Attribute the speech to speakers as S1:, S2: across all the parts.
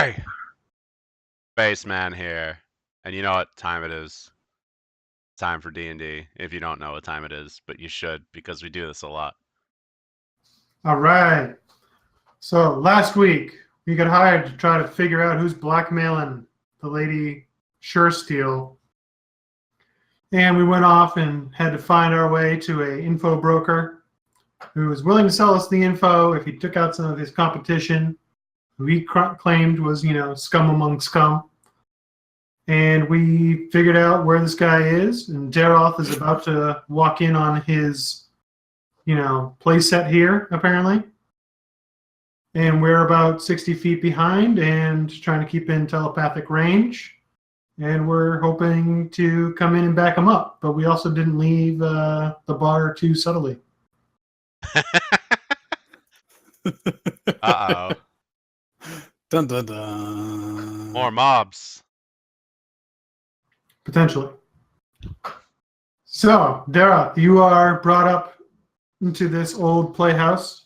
S1: Hey! Spaceman here. And you know what time it is? Time for D&D. If you don't know what time it is, but you should because we do this a lot.
S2: All right. So last week we got hired to try to figure out who's blackmailing the lady Suresteel. And we went off and had to find our way to a info broker who was willing to sell us the info if he took out some of his competition, who he claimed was, scum among scum. And we figured out where this guy is, and Daroth is about to walk in on his, play set here, apparently. And we're about 60 feet behind and trying to keep in telepathic range. And we're hoping to come in and back him up. But we also didn't leave the bar too subtly.
S1: Uh-oh.
S3: Dun dun dun.
S1: More mobs.
S2: Potentially. So, Daroth, you are brought up into this old playhouse.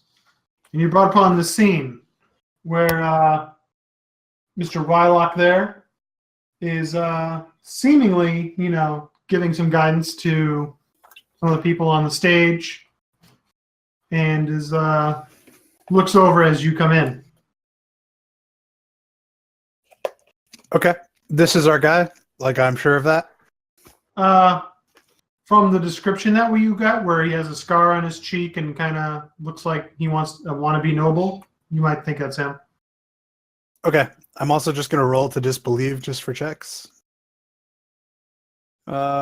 S2: And you're brought upon the scene where Mr. Rylock there is seemingly, giving some guidance to some of the people on the stage, and is looks over as you come in.
S3: Okay, this is our guy. Like, I'm sure of that.
S2: From the description that you got, where he has a scar on his cheek and kind of looks like he wants a wannabe noble, you might think that's him.
S3: Okay, I'm also just going to roll to disbelieve just for checks.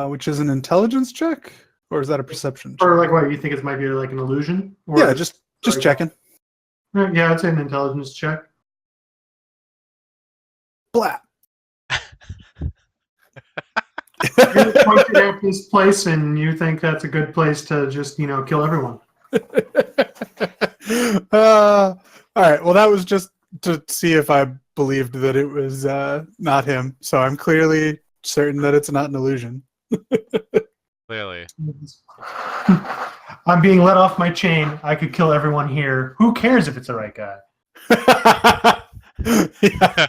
S3: Which is an intelligence check? Or is that a perception check?
S2: Or like what, you think it might be like an illusion? Or
S3: Yeah, just checking.
S2: Yeah, I'd say an intelligence check.
S3: Blah.
S2: You're pointed at this place and you think that's a good place to just, kill everyone.
S3: All right, well, that was just to see if I believed that it was not him. So I'm clearly certain that it's not an illusion.
S1: Clearly.
S2: I'm being let off my chain. I could kill everyone here. Who cares if it's the right guy?
S3: Yeah.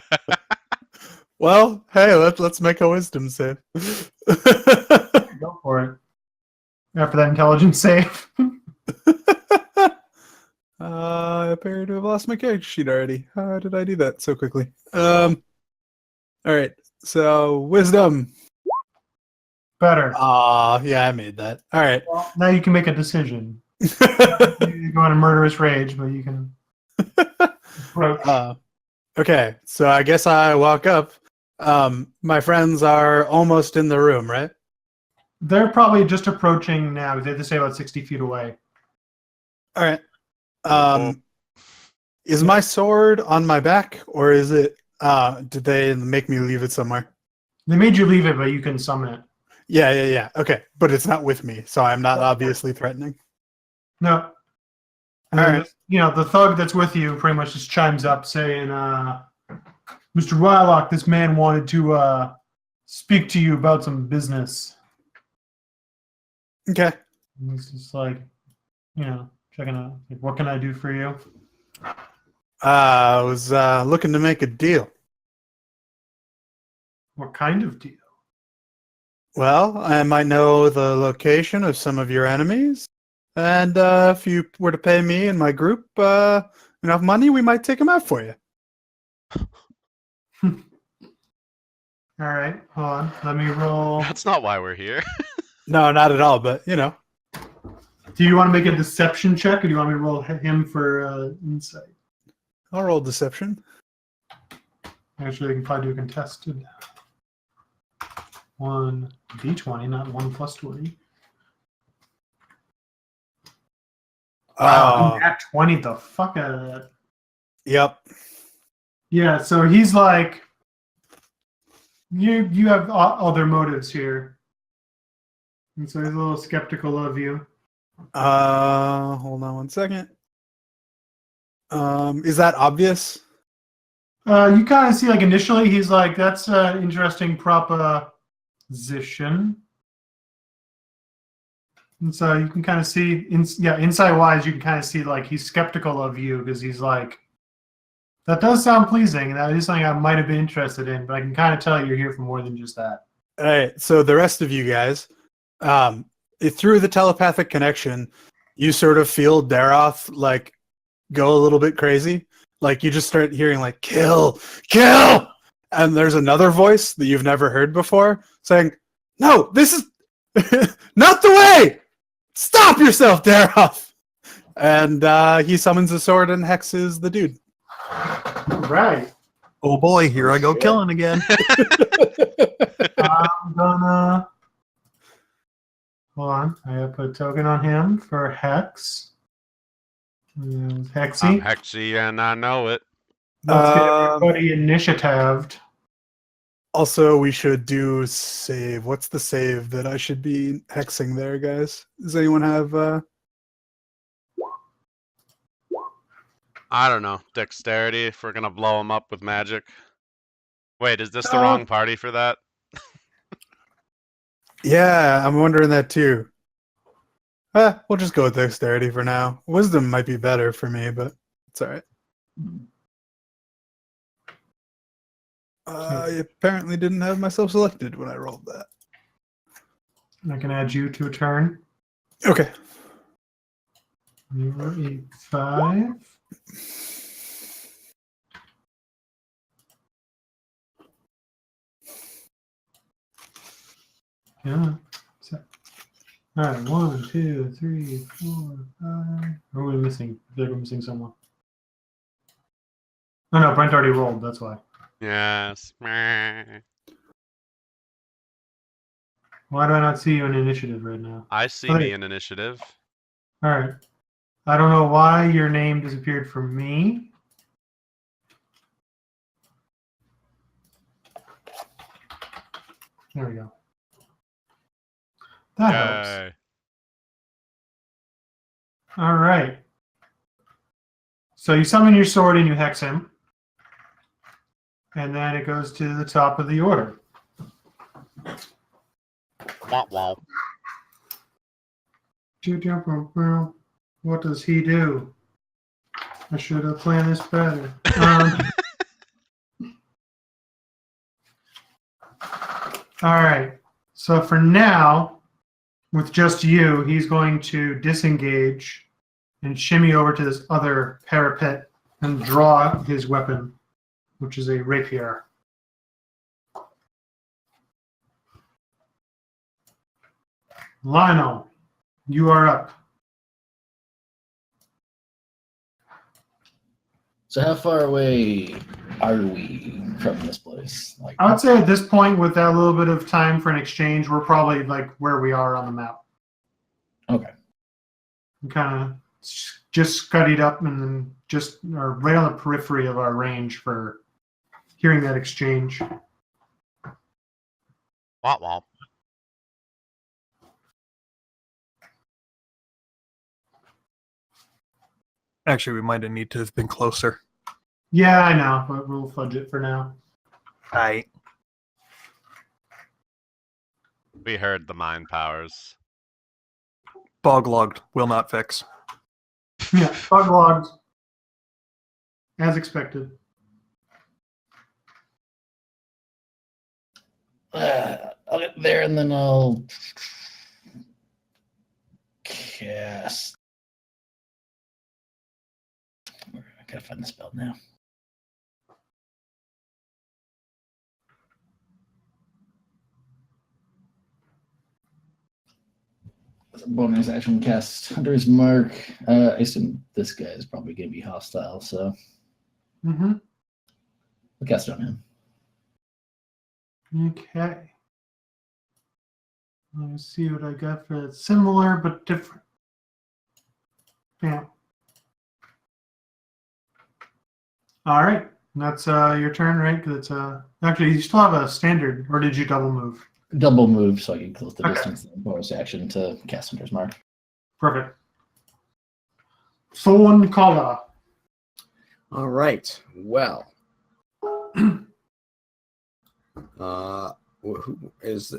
S3: Well, hey, let's make a wisdom save.
S2: Go for it. After that intelligence save.
S3: I appear to have lost my character sheet already. How did I do that so quickly? All right, so wisdom.
S2: Better.
S3: Yeah, I made that. All right.
S2: Well, now you can make a decision. You go on a murderous rage, but you can approach.
S3: Okay, so I guess I walk up. My friends are almost in the room, right?
S2: They're probably just approaching now. They have to stay about 60 feet away.
S3: All right. Is my sword on my back, or is it? Did they make me leave it somewhere?
S2: They made you leave it, but you can summon it.
S3: Yeah. Okay, but it's not with me, so I'm not obviously threatening.
S2: No.
S3: All right.
S2: The thug that's with you pretty much just chimes up saying, Mr. Rylock, this man wanted to speak to you about some business.
S3: Okay.
S2: And he's just like, checking out, like, what can I do for you?
S3: I was looking to make a deal.
S2: What kind of deal?
S3: Well, I might know the location of some of your enemies, and if you were to pay me and my group enough money, we might take them out for you.
S2: All right, hold on. Let me roll.
S1: That's not why we're here.
S3: No, not at all, but
S2: Do you want to make a deception check, or do you want me to roll him for insight?
S3: I'll roll deception.
S2: Actually, I can probably do a contested. 1 d20, not 1 plus 20. Wow, at 20, the fuck out of that.
S3: Yep.
S2: Yeah, so he's like, you have other motives here. And so he's a little skeptical of you.
S3: Hold on one second. Is that obvious?
S2: You kind of see, like, initially, he's like, that's an interesting proposition. And so you can kind of see, inside-wise, you can kind of see, like, he's skeptical of you because he's like, That does sound pleasing. That is something I might have been interested in, but I can kind of tell you're here for more than just that.
S3: All right, so the rest of you guys, through the telepathic connection, you sort of feel Daroth like go a little bit crazy. Like you just start hearing like kill, kill, and there's another voice that you've never heard before saying, "No, this is not the way. Stop yourself, Daroth." And he summons a sword and hexes the dude.
S2: Right.
S4: Oh boy, here I go
S5: Shit.
S4: killing again.
S2: I'm gonna hold on. I gotta put a token on him for Hex. And
S1: I'm
S2: Hexy.
S1: Hexy and I know it.
S2: Let's get everybody initiatived.
S3: Also, we should do save. What's the save that I should be hexing there, guys? Does anyone have?
S1: I don't know. Dexterity if we're gonna blow him up with magic. Wait, is this the wrong party for that?
S3: Yeah, I'm wondering that too. We'll just go with dexterity for now. Wisdom might be better for me, but it's all right. I apparently didn't have myself selected when I rolled that.
S2: I can add you to a turn.
S3: Okay.
S2: 085. Yeah. All right, 1, 2, 3, 4, 5. Or are we missing? I feel like we're missing someone. Oh no, Brent already rolled. That's why.
S1: Yes.
S2: Why do I not see you in initiative right now?
S1: I see
S2: Okay.
S1: me in initiative.
S2: All right. I don't know why your name disappeared from me. There we go. That helps.
S1: Yay.
S2: All right. So you summon your sword and you hex him. And then it goes to the top of the order.
S1: Wah, wah.
S2: What does he do? I should have planned this better. All right. So for now, with just you, he's going to disengage and shimmy over to this other parapet and draw his weapon, which is a rapier. Lionel, you are up.
S5: So how far away are we from this place? Like,
S2: I would say at this point, with that little bit of time for an exchange, we're probably like where we are on the map.
S5: okay.
S2: We kind of just scuddied up and then just are right on the periphery of our range for hearing that exchange.
S1: Wah, wah.
S4: Actually, we might have need to have been closer.
S2: Yeah, I know, but we'll fudge it for now.
S4: Right.
S1: We heard the mind powers.
S4: Bog logged. Will not fix.
S2: Yeah, bug logs. As expected.
S5: I'll get there and then I'll cast. I gotta find the spell now. Bonus action cast Hunter's Mark. I assume this guy is probably going to be hostile, so
S2: Mm-hmm.
S5: I'll cast it on him.
S2: Okay. Let me see what I got for that. Similar but different. Yeah. All right. That's your turn, right? 'Cause it's actually you still have a standard, or did you double move?
S5: Double move so I can close the
S2: Okay.
S5: distance and bonus action to cast Hunter's Mark.
S2: Perfect. Thorn collar.
S6: All right. Well, who is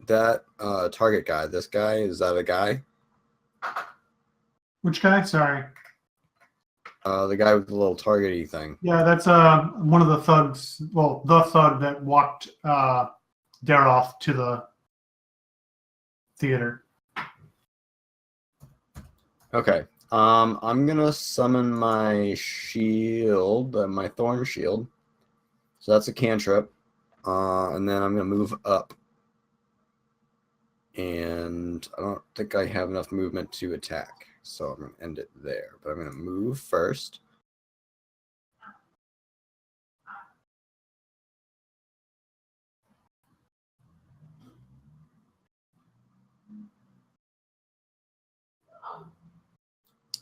S6: that target guy? This guy? Is that a guy?
S2: Which guy? Sorry.
S6: The guy with the little targety thing.
S2: Yeah, that's one of the thugs. Well, the thug that walked Daroth to the theater.
S6: Okay. I'm gonna summon my shield, my thorn shield. So that's a cantrip. And then I'm gonna move up. And I don't think I have enough movement to attack. So I'm gonna end it there. But I'm gonna move first.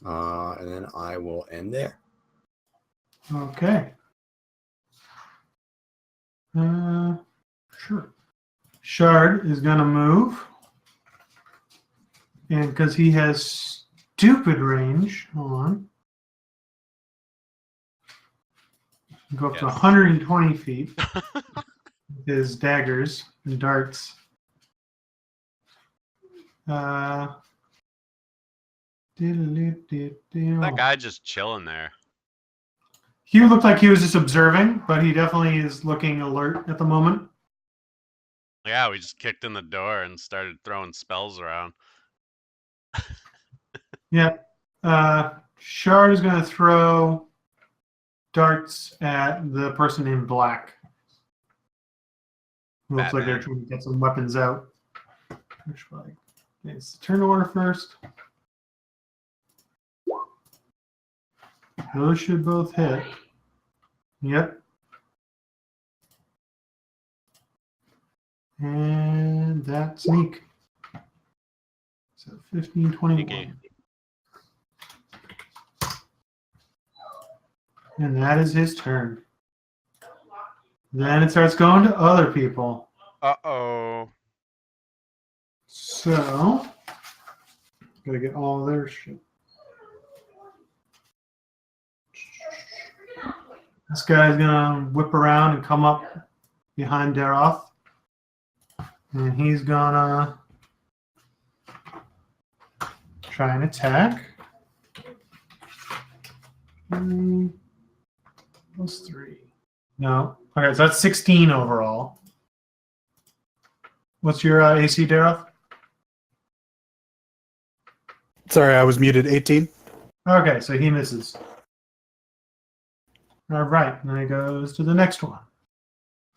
S6: And then I will end there.
S2: Okay. Sure. Shard is going to move. And because he has stupid range, hold on. Go up to 120 feet with his daggers and darts.
S1: That guy just chilling there.
S2: He looked like he was just observing, but he definitely is looking alert at the moment.
S1: Yeah, we just kicked in the door and started throwing spells around.
S2: Yeah. Shard is going to throw darts at the person in black. Who looks like they're trying to get some weapons out. Which way? Okay, it's the turn order first. Those should both hit. Yep. And that sneak. So 15, 21.
S1: Sneaky.
S2: And that is his turn. Then it starts going to other people.
S1: Uh-oh.
S2: So, gotta get all their shit. This guy's gonna whip around and come up behind Daroth. And he's gonna try and attack. Plus 3. No. Okay, so that's 16 overall. What's your AC, Daroth?
S3: Sorry, I was muted. 18.
S2: Okay, so he misses. All right, and then it goes to the next one.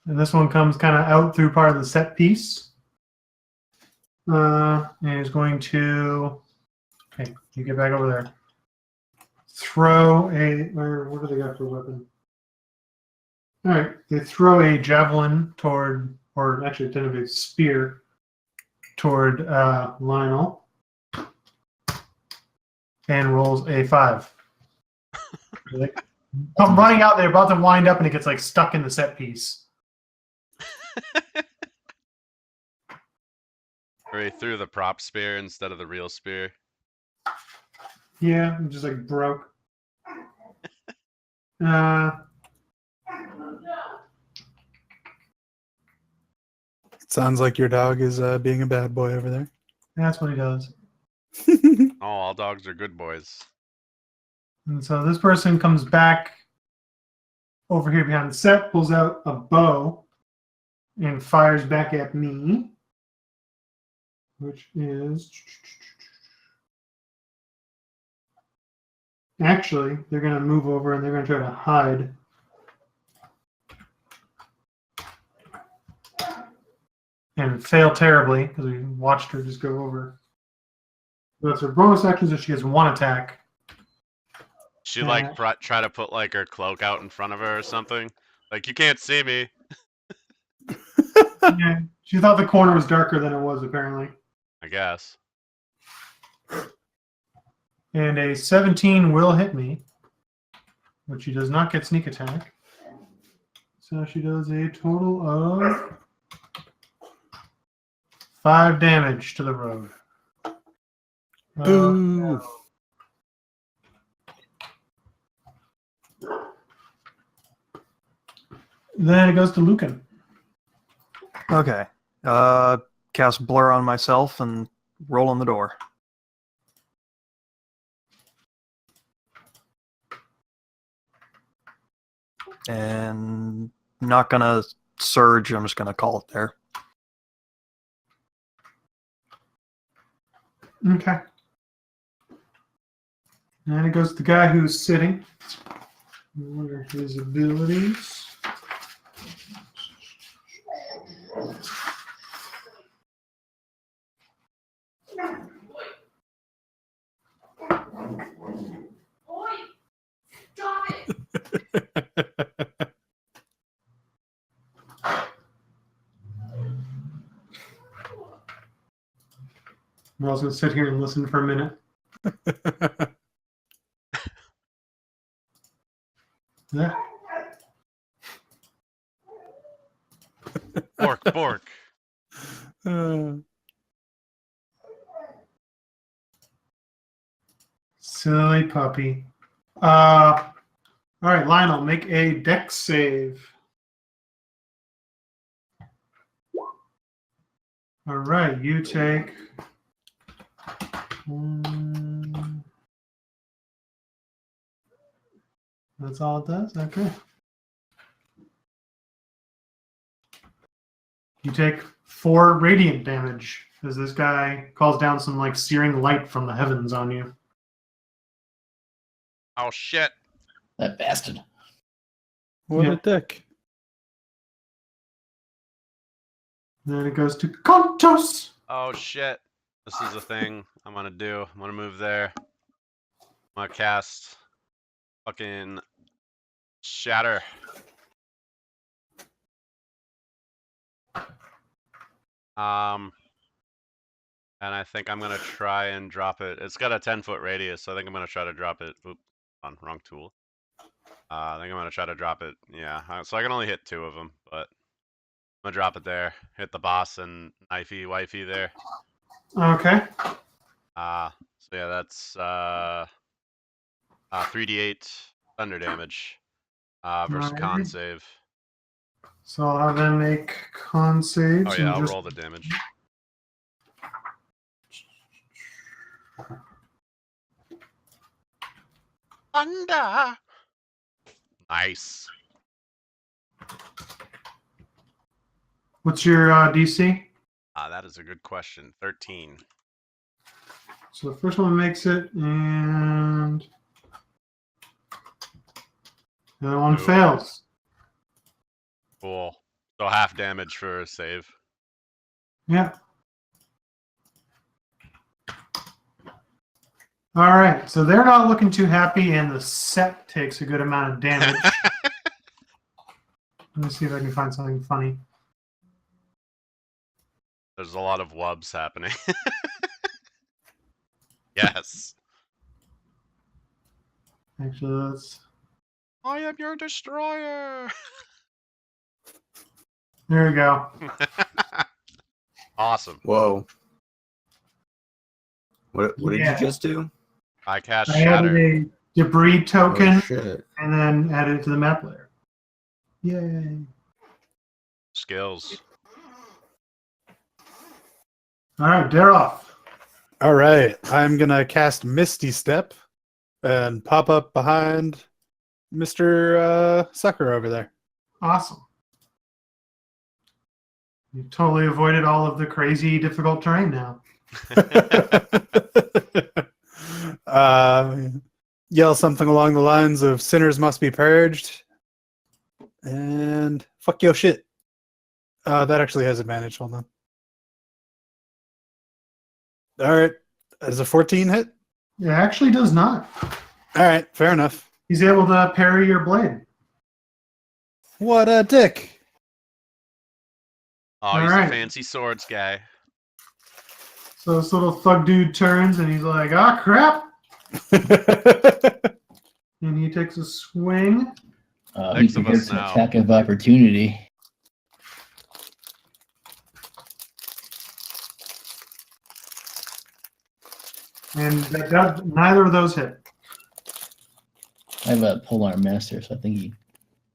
S2: And this one comes kind of out through part of the set piece. And he's going to... Okay, you get back over there. Throw a... What do they got for a weapon? All right, they throw a javelin toward... Or actually, technically a spear toward Lionel. And rolls a 5. I'm running out there, about to wind up, and it gets like stuck in the set piece.
S1: Or he threw the prop spear instead of the real spear.
S2: Yeah, it just like broke.
S3: Sounds like your dog is being a bad boy over there.
S2: That's what he does.
S1: Oh, all dogs are good boys.
S2: And so this person comes back over here behind the set, pulls out a bow, and fires back at me, which is... Actually, they're going to move over and they're going to try to hide. And fail terribly, because we watched her just go over. So that's her bonus action, so she has 1 attack.
S1: She like try to put like her cloak out in front of her or something. Like, you can't see me.
S2: Yeah, she thought the corner was darker than it was, apparently.
S1: I guess.
S2: And a 17 will hit me, but she does not get sneak attack. So she does a total of 5 damage to the rogue.
S3: Ooh.
S2: Then it goes to Lucan.
S4: Okay. Cast Blur on myself and roll on the door. And not gonna surge. I'm just gonna call it there.
S2: Okay. And it goes to the guy who's sitting. What are his abilities? I'm also going to sit here and listen for a minute. Yeah.
S1: Bork.
S2: Silly puppy. All right, Lionel, make a dex save. All right, you take. That's all it does? Okay. You take 4 radiant damage as this guy calls down some like searing light from the heavens on you.
S1: Oh shit.
S5: That bastard.
S3: What
S2: Yeah.
S3: a dick.
S2: Then it goes to Kontos.
S1: Oh shit. This is a thing I'm gonna do. I'm gonna move there. I'm gonna cast fucking Shatter. And I think I'm gonna try and drop it. It's got a 10-foot radius, so I think I'm gonna try to drop it. Oop, on wrong tool. I think I'm gonna try to drop it. Yeah, so I can only hit 2 of them, but I'm gonna drop it there. Hit the boss and knifey wifey there.
S2: Okay.
S1: So yeah, that's 3d8 thunder damage versus con
S2: Alright.
S1: save.
S2: So I'll have them make con saves.
S1: Oh yeah,
S2: and
S1: I'll
S2: just...
S1: roll the damage. Thunder. Nice.
S2: What's your DC?
S1: That is a good question. 13.
S2: So the first one makes it, and the other one
S1: Nope.
S2: fails.
S1: Cool. So half damage for a save.
S2: Yeah. All right. So they're not looking too happy, and the set takes a good amount of damage. Let me see if I can find something funny.
S1: There's a lot of wubs happening. Yes.
S2: Actually, let's.
S1: I am your destroyer.
S2: There we go.
S1: Awesome.
S6: Whoa. What did
S2: Yeah.
S6: you just do?
S1: I cast
S2: I added
S1: Shatter.
S2: a debris token
S6: Oh shit.
S2: and then added it to the map layer. Yay.
S1: Skills.
S2: All right, Daroff.
S3: All right, I'm gonna cast Misty Step and pop up behind Mr. Sucker over there.
S2: Awesome. You totally avoided all of the crazy, difficult terrain now.
S3: Yell something along the lines of "Sinners must be purged," and "Fuck your shit." That actually has advantage. Hold on. All right, is a 14 hit?
S2: It actually does not.
S3: All right, fair enough.
S2: He's able to parry your blade.
S3: What a dick!
S1: Oh, he's
S2: Alright.
S1: a fancy swords guy.
S2: So this little thug dude turns and he's like, ah, crap. And he takes a swing.
S1: Six
S5: He
S1: of us
S5: gets an
S1: now.
S5: attack of opportunity.
S2: And neither of those hit.
S5: I have a polearm master, so I think he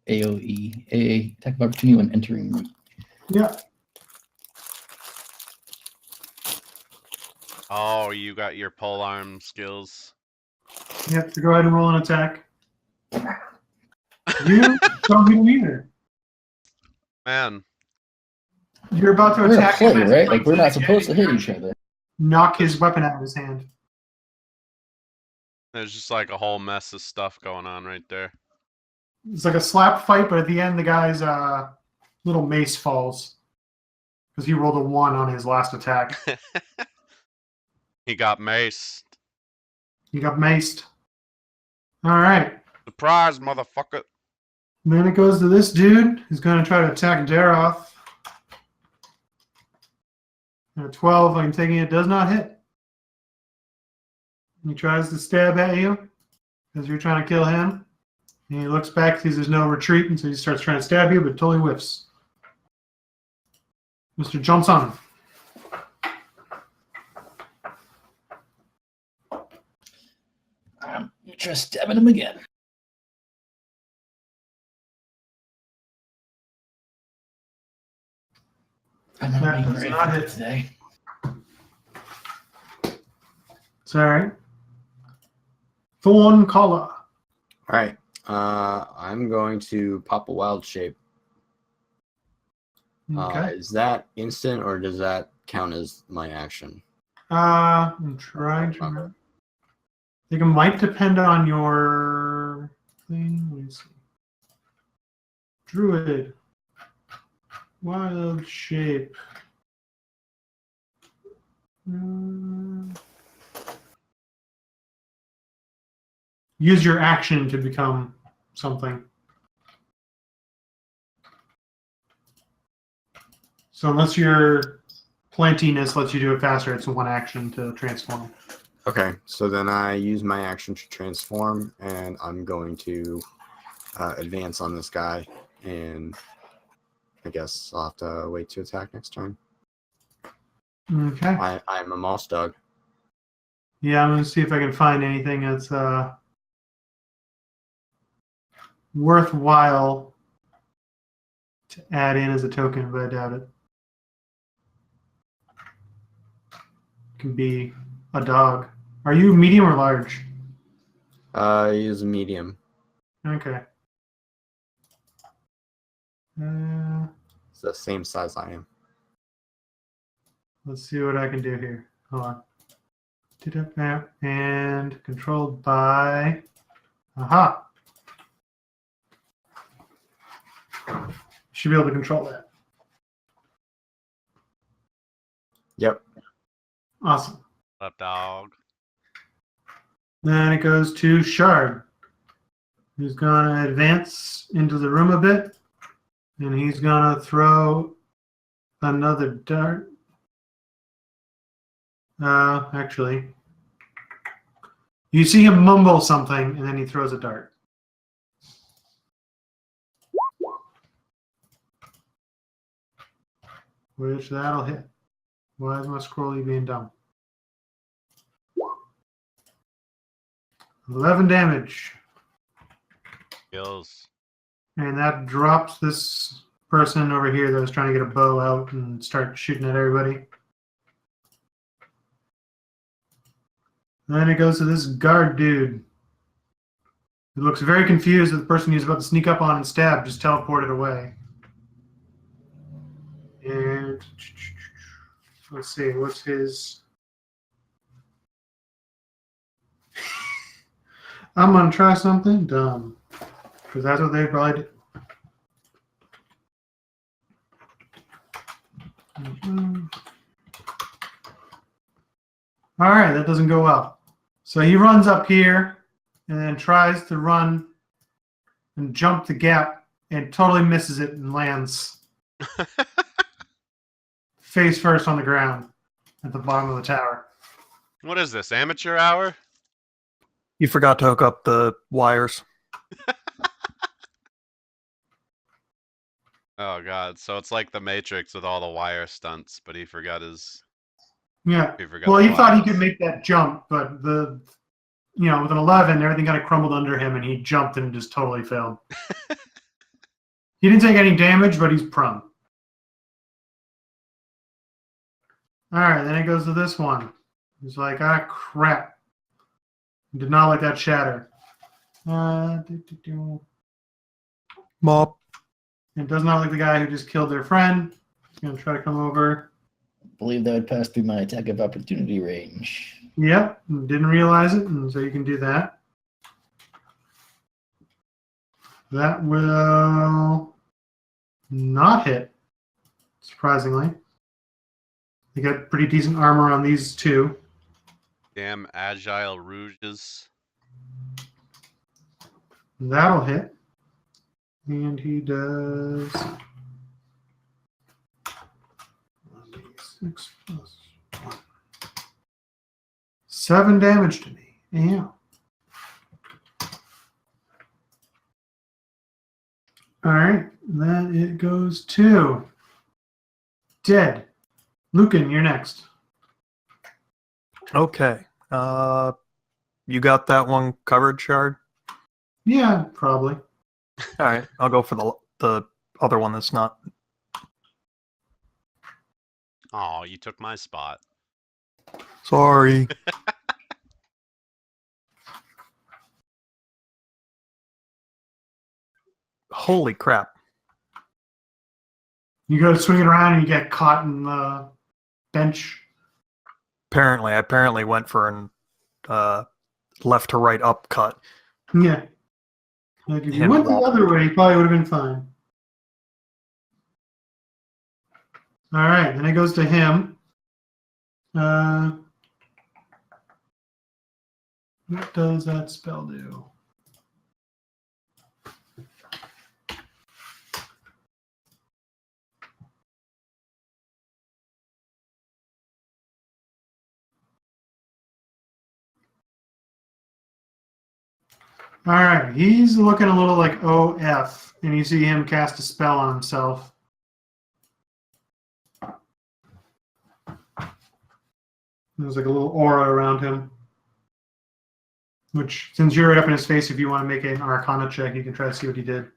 S5: AOE, AA, attack of opportunity when entering.
S2: Yeah.
S1: Oh, you got your polearm skills.
S2: You have to go ahead and roll an attack. You don't hit him either.
S1: Man,
S2: You're about to
S5: We're gonna
S2: attack
S5: play,
S2: him.
S5: right? Like we're not supposed to hit each other.
S2: Knock his weapon out of his hand.
S1: there's just like a whole mess of stuff going on right there.
S2: It's like a slap fight, but at the end, the guy's little mace falls because he rolled a 1 on his last attack.
S1: He got maced.
S2: He got maced. All right.
S1: Surprise, motherfucker.
S2: And then it goes to this dude who's going to try to attack Daroth. And a 12, I'm taking it, does not hit. He tries to stab at you as you're trying to kill him. And he looks back, sees there's no retreat, and so he starts trying to stab you, but totally whiffs. Mr. Johnson.
S5: You try stabbing him again. I'm not
S2: That
S5: being
S2: does
S5: very
S2: not
S5: fit
S2: hit.
S5: today.
S2: It's all right. Thorn collar.
S6: All right. I'm going to pop a wild shape.
S2: Okay.
S6: Is that instant or does that count as my action?
S2: I'm trying to remember. I think it might depend on your thing. Let me see. Druid. Wild shape. Use your action to become something. So unless your plantiness lets you do it faster, it's one action to transform.
S6: Okay, so then I use my action to transform, and I'm going to advance on this guy, and I guess I'll have to wait to attack next turn.
S2: Okay.
S6: I'm a moss dog.
S2: Yeah, I'm going to see if I can find anything that's worthwhile to add in as a token, but I doubt it. Can be a dog. Are you medium or large?
S6: Use a medium.
S2: Okay.
S6: It's the same size I am.
S2: Let's see what I can do here. Hold on. And controlled by. Aha. Should be able to control that.
S6: Yep.
S2: Awesome.
S1: Up, dog.
S2: Then it goes to Shard, who's going to advance into the room a bit, and he's going to throw another dart. Actually, you see him mumble something, and then he throws a dart. Which that'll hit. Why is my scrolly being dumb? 11 damage.
S1: Kills.
S2: And that drops this person over here that was trying to get a bow out and start shooting at everybody. Then it goes to this guard dude. He looks very confused that the person he's about to sneak up on and stab just teleported away. And let's see, what's his... I'm going to try something dumb. Because that's what they probably do. All right, that doesn't go well. So he runs up here and then tries to run and jump the gap and totally misses it and lands face first on the ground at the bottom of the tower.
S1: What is this, amateur hour?
S4: You forgot to hook up the wires.
S1: Oh god, so it's like the Matrix with all the wire stunts, but he forgot his...
S2: Yeah.
S1: He forgot
S2: Well,
S1: the
S2: he thought he
S1: wires.
S2: could make that jump, but with an 11, everything kind of crumbled under him, and he jumped and just totally failed. He didn't take any damage, but he's prone. All right, then it goes to this one. He's like, ah, crap. Did not like that shatter.
S4: Mop.
S2: It does not look like the guy who just killed their friend. He's going to try to come over.
S5: I believe that would pass through my attack of opportunity range.
S2: Yep, didn't realize it, and so you can do that. That will not hit, surprisingly. They got pretty decent armor on these two.
S1: Damn agile rouges.
S2: That'll hit. And he does 1d6 plus 1. 7 damage to me. Yeah. All right. Then it goes to Dead. Lucan, you're next.
S4: Okay. You got that one covered, Shard?
S2: Yeah, probably.
S4: All right. I'll go for the other one that's not.
S1: Oh, you took my spot.
S4: Sorry. Holy crap.
S2: You go to swing it around and you get caught in the bench.
S4: I apparently went for an left to right up cut.
S2: Yeah. Like if you
S4: And
S2: went the
S4: walk.
S2: other way, you probably would have been fine. All right, then it goes to him. What does that spell do? All right, he's looking a little like OF, and you see him cast a spell on himself. There's like a little aura around him. Which, since you're right up in his face, if you want to make an Arcana check, you can try to see what he did.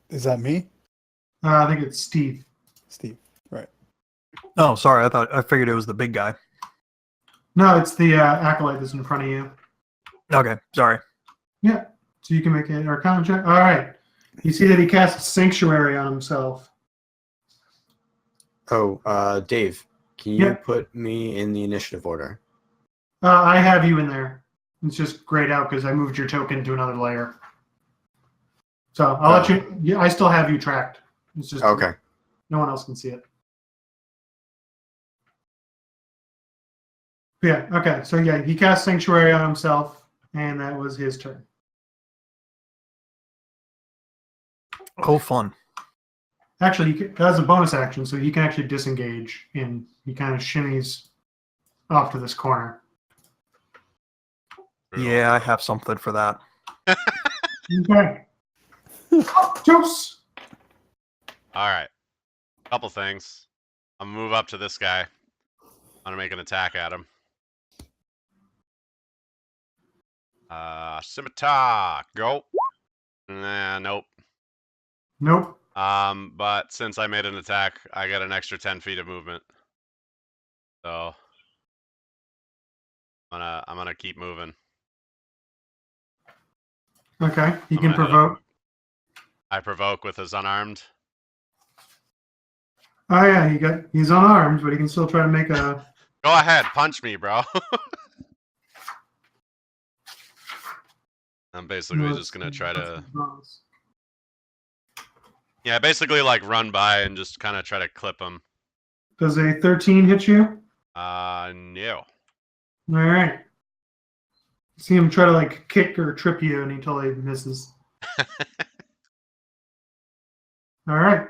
S3: Is that me?
S2: I think it's Steve.
S3: Steve. Right.
S4: Oh, sorry. I figured it was the big guy.
S2: No, it's the acolyte that's in front of you.
S4: Okay. Sorry.
S2: Yeah, so you can make an Arcana check. All right. You see that he casts Sanctuary on himself.
S6: Oh, Dave, can you
S2: Yeah.
S6: put me in the initiative order?
S2: I have you in there. It's just grayed out because I moved your token to another layer. So I'll let you. Yeah, I still have you tracked. It's just
S6: Okay.
S2: no one else can see it. Yeah. Okay. So yeah, he cast Sanctuary on himself, and that was his turn.
S4: Oh, fun.
S2: Actually, that's a bonus action, so he can actually disengage, and he kind of shimmies off to this corner.
S4: Yeah, I have something for that.
S2: Okay. Kontos.
S1: All right. Couple things. I'm gonna move up to this guy. I'm gonna make an attack at him. Scimitar, go. Nah, nope.
S2: Nope.
S1: But since I made an attack, I get an extra 10 feet of movement. So I'm gonna keep moving.
S2: Okay. He
S1: I'm
S2: can
S1: gonna hit
S2: provoke.
S1: him. I provoke with his unarmed.
S2: Oh yeah, he's unarmed, but he can still try to make a.
S1: Go ahead, punch me, bro. I'm basically just gonna try to. Yeah, basically like run by and just kind of try to clip him.
S2: Does a 13 hit you?
S1: No.
S2: All right. See him try to like kick or trip you, and he totally misses. All right.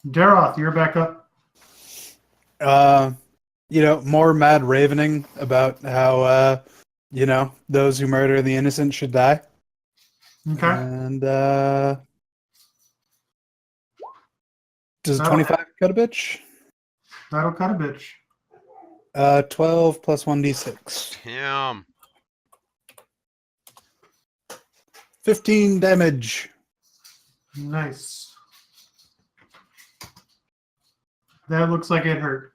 S2: Daroth, you're back up.
S3: More mad ravening about how, those who murder the innocent should die.
S2: Okay.
S3: And, does
S2: That'll-
S3: 25 cut a bitch?
S2: That'll cut a bitch.
S3: 12 plus 1d6.
S1: Damn.
S3: 15 damage.
S2: Nice. that looks like it hurt.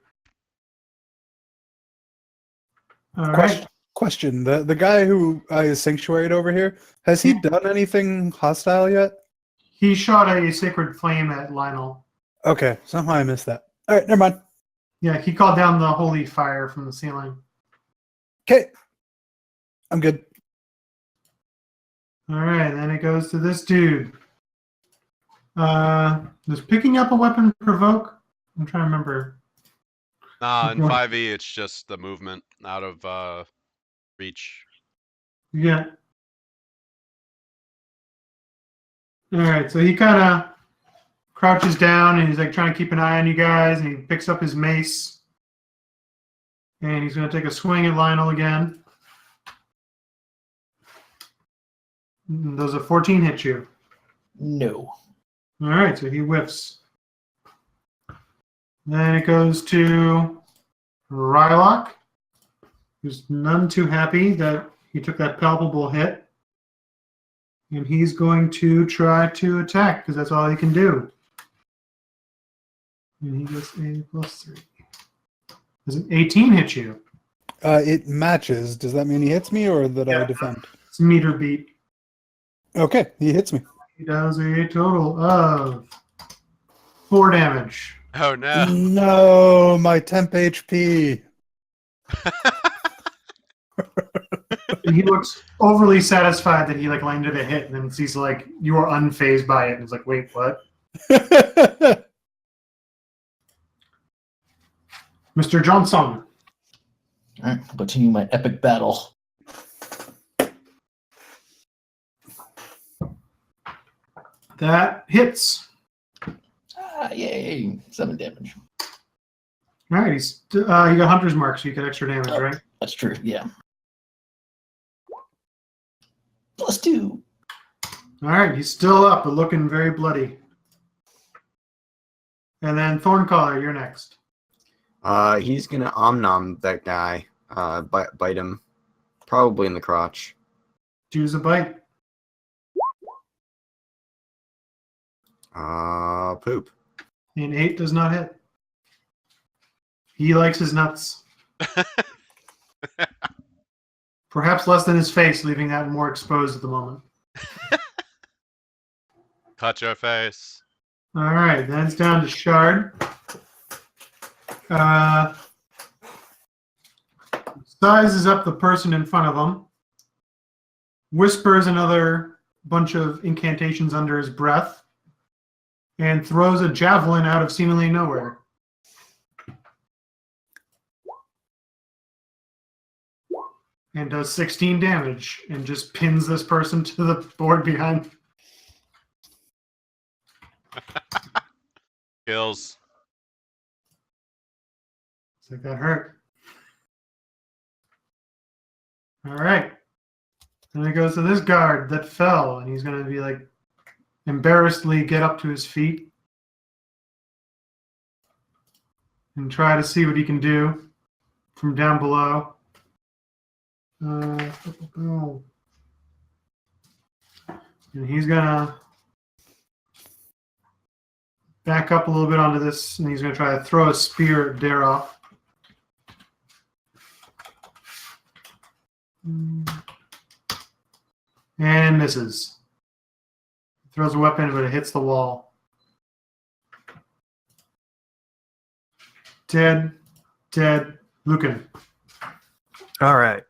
S2: All right.
S3: Question. The guy who is sanctuaried over here, has he done anything hostile yet?
S2: He shot a sacred flame at Lionel.
S3: Okay, somehow I missed that. All right, never mind.
S2: Yeah, he called down the holy fire from the ceiling.
S3: Okay, I'm good.
S2: All right, then it goes to this dude. Does picking up a weapon provoke? I'm trying to remember.
S1: Nah, in
S2: Right.
S1: 5e, it's just the movement out of reach.
S2: Yeah. All right, so he kind of crouches down and he's like trying to keep an eye on you guys, and he picks up his mace and he's going to take a swing at Lionel again. Does a 14 hit you?
S5: No.
S2: All right, so he whiffs. Then it goes to Rylock, who's none too happy that he took that palpable hit. And he's going to try to attack because that's all he can do. And he gets a +3. Does an 18 hit you?
S3: It matches. Does that mean he hits me or that I defend?
S2: It's meter beat.
S3: Okay, he hits me.
S2: He does a total of 4 damage.
S1: Oh no!
S3: No, my temp HP.
S2: And he looks overly satisfied that he like landed a hit, and then he's like, "You are unfazed by it." And he's like, "Wait, what?" Mr. Johnson.
S5: All right, I'll continue my epic battle.
S2: That hits.
S5: Yay! 7 damage.
S2: All right, you got Hunter's Mark, so you get extra damage,
S5: Oh.
S2: right?
S5: That's true. Yeah. +2.
S2: All right, he's still up, but looking very bloody. And then Thorncaller, you're next.
S6: He's gonna omnom that guy. Bite him, probably in the crotch.
S2: Choose a bite.
S6: Poop.
S2: And 8 does not hit. He likes his nuts. Perhaps less than his face, leaving that more exposed at the moment.
S1: Touch your face.
S2: All right, then it's down to Shard. Sizes up the person in front of him. Whispers another bunch of incantations under his breath. And throws a javelin out of seemingly nowhere. And does 16 damage and just pins this person to the board behind.
S1: Kills.
S2: It's like that hurt. All right. Then it goes to this guard that fell, and he's going to be like embarrassedly get up to his feet and try to see what he can do from down below. And he's gonna back up a little bit onto this, and he's gonna try to throw a spear at Daroff. And misses. Throws a weapon, but it hits the wall. Dead. Lucan.
S4: All right.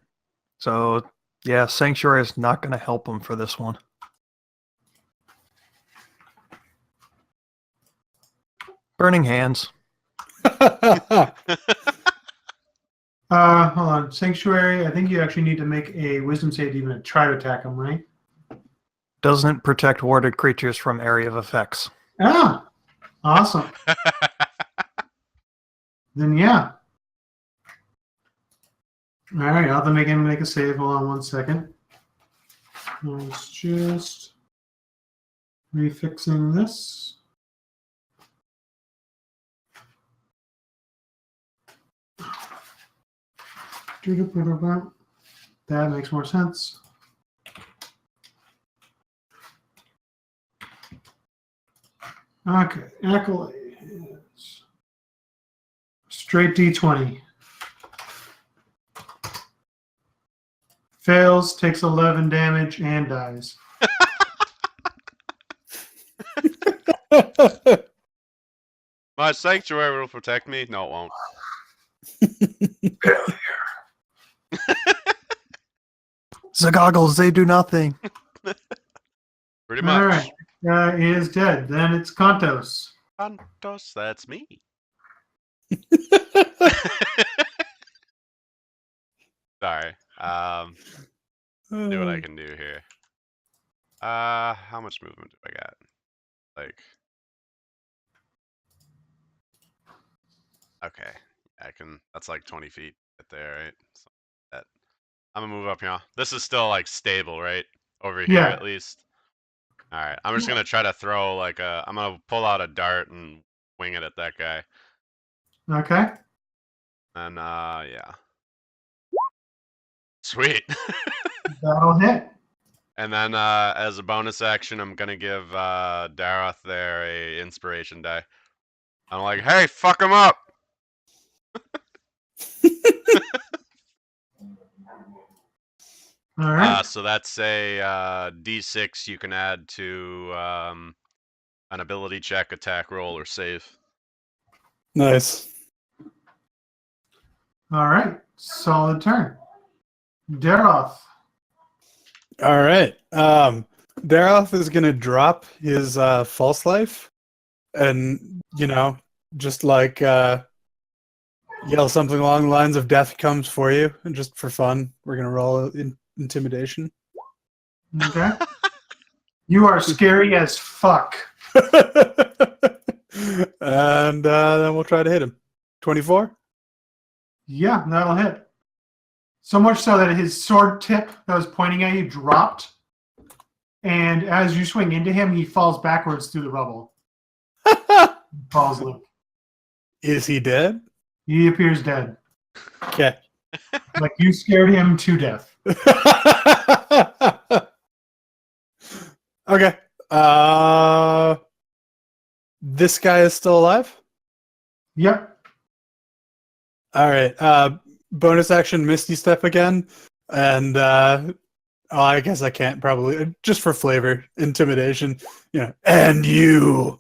S4: So, yeah, Sanctuary is not going to help him for this one. Burning Hands.
S2: Hold on. Sanctuary, I think you actually need to make a wisdom save to even try to attack him, right?
S4: Doesn't protect warded creatures from area of effects.
S2: Ah, awesome. Then yeah. All right, I'll have to make him make a save. Hold on 1 second. Let's just refixing this. That makes more sense. Okay, accolades. Straight D20. Fails, takes 11 damage, and dies.
S1: My sanctuary will protect me. No, it won't.
S4: The goggles, they do nothing.
S1: Pretty
S2: All
S1: much.
S2: right. He is dead. Then it's Kontos.
S1: Kontos, that's me. Sorry. See what I can do here. How much movement do I got? Like, okay, I can. That's like 20 feet right there, right? So that I'm gonna move up here. This is still like stable, right? Over here
S2: Yeah.
S1: at least. All right, I'm just gonna try to throw like a. I'm gonna pull out a dart and wing it at that guy.
S2: Okay.
S1: And yeah. Sweet.
S2: That'll hit.
S1: And then as a bonus action, I'm gonna give Daroth there a inspiration die. I'm like, hey, fuck him up.
S2: All right.
S1: So that's a D6 you can add to an ability check, attack roll, or save.
S3: Nice.
S2: All right. Solid turn. Daroth.
S3: All right. Daroth is gonna drop his false life, and just like yell something along the lines of "Death comes for you," and just for fun, we're gonna roll intimidation.
S2: Okay. You are scary as fuck.
S3: And then we'll try to hit him. 24.
S2: Yeah, that'll hit. So much so that his sword tip that was pointing at you dropped. And as you swing into him, he falls backwards through the rubble. Falls limp.
S3: Is he dead?
S2: He appears dead.
S3: Okay.
S2: Like you scared him to death.
S3: Okay. This guy is still alive?
S2: Yep.
S3: All right. Bonus action Misty Step again. And I guess I can't probably just for flavor. Intimidation. And you.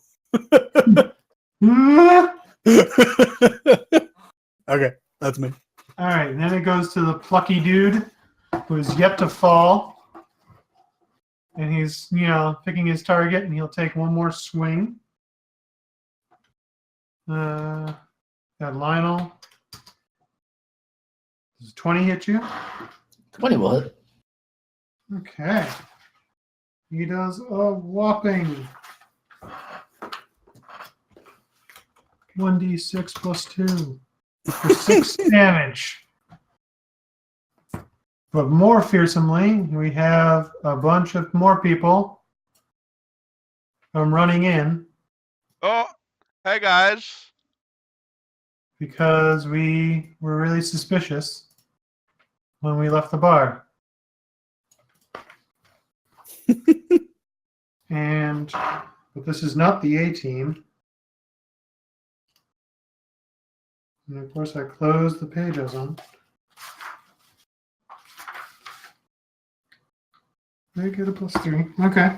S3: Okay, that's me.
S2: All right, then it goes to the plucky dude who is yet to fall. And he's, picking his target, and he'll take one more swing. Got Lionel. Does 20 hit you?
S5: 20 will hit.
S2: Okay. He does a whopping 1d6 plus 2 for 6 damage. But more fearsomely, we have a bunch of more people running in
S1: Oh, hey guys.
S2: because we were really suspicious when we left the bar. But this is not the A team. And of course, I closed the page I was on. They get a +3. Okay.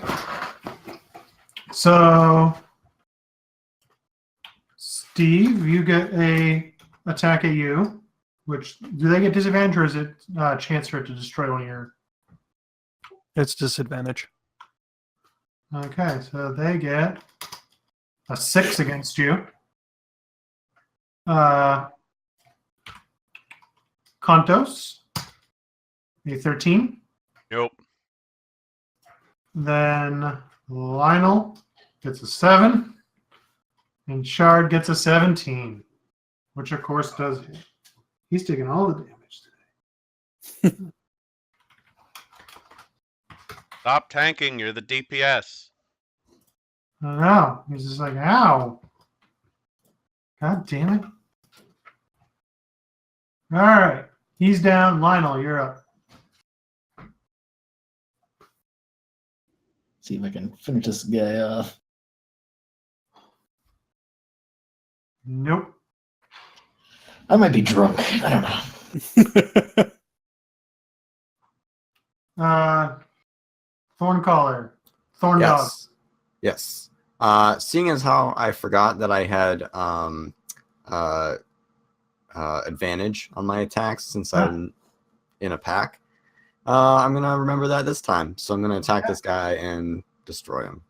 S2: So, Steve, you get a attack at you. Which do they get disadvantage, or is it a chance for it to destroy one of your?
S4: It's disadvantage.
S2: Okay, so they get a 6 against you. Kontos, a 13.
S1: Nope.
S2: Then Lionel gets a 7. And Shard gets a 17. Which, of course, does hit. He's taking all the damage today.
S1: Stop tanking. You're the DPS.
S2: I don't know. He's just like, ow. God damn it. All right. He's down. Lionel, you're up.
S5: See if I can finish this guy off.
S2: Nope.
S5: I might be drunk. I don't know.
S2: Thorncaller. Thorn dog.
S6: Yes. Seeing as how I forgot that I had advantage on my attacks since I'm in a pack, I'm gonna remember that this time. So I'm gonna attack this guy and destroy him.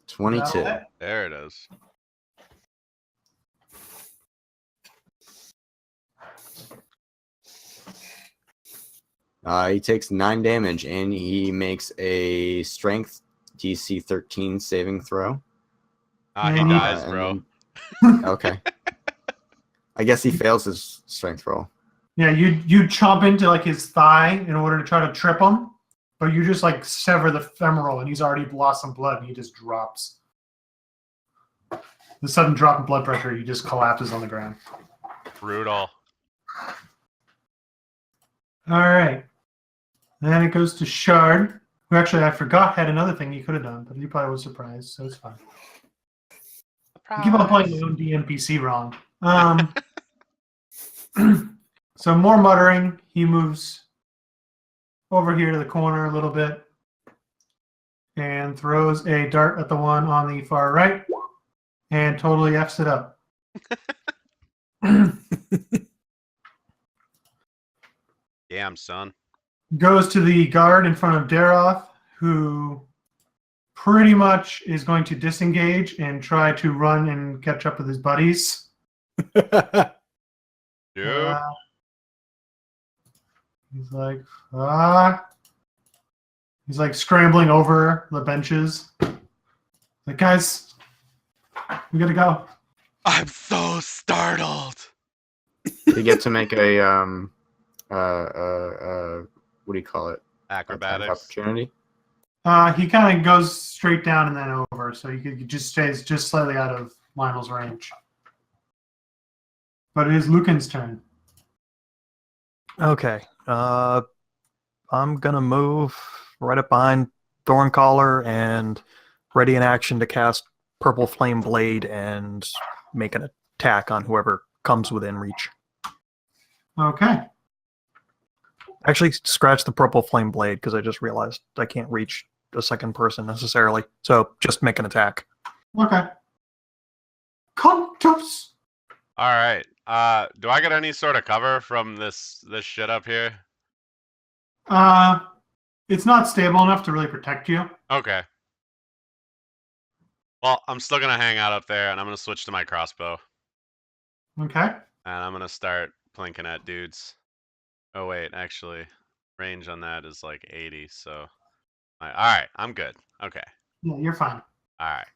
S6: $22.
S1: There it is.
S6: He takes 9 damage and he makes a strength DC 13 saving throw.
S1: He dies, bro.
S6: Okay. I guess he fails his strength roll.
S2: Yeah, you chomp into like his thigh in order to try to trip him, but you just like sever the femoral and he's already lost some blood and he just drops. The sudden drop in blood pressure, he just collapses on the ground.
S1: Brutal.
S2: All right. Then it goes to Shard, who actually I forgot had another thing he could have done, but he probably was surprised, so it's fine. I keep on playing my own DNPC wrong. So more muttering. He moves over here to the corner a little bit and throws a dart at the one on the far right and totally F's it up.
S1: Damn, son.
S2: Goes to the guard in front of Daroth, who pretty much is going to disengage and try to run and catch up with his buddies.
S1: Dude.
S2: He's like, he's like scrambling over the benches. Like, guys, we gotta go.
S1: I'm so startled.
S6: You get to make a what do you call it?
S1: Acrobatics.
S6: Opportunity.
S2: He kind of goes straight down and then over, so he just stays just slightly out of Lionel's range. But it is Lucan's turn.
S4: Okay. I'm gonna move right up behind Thorncaller and ready in action to cast Purple Flame Blade and make an attack on whoever comes within reach.
S2: Okay.
S4: Actually, scratch the Purple Flame Blade because I just realized I can't reach a second person necessarily. So just make an attack.
S2: Okay. Kontos.
S1: All right. Do I get any sort of cover from this shit up here?
S2: It's not stable enough to really protect you.
S1: Okay. Well, I'm still gonna hang out up there, and I'm gonna switch to my crossbow,
S2: Okay.
S1: and I'm gonna start plinking at dudes. Oh wait, actually, range on that is like 80. So, all right, I'm good. Okay.
S2: Yeah, you're fine.
S1: All right.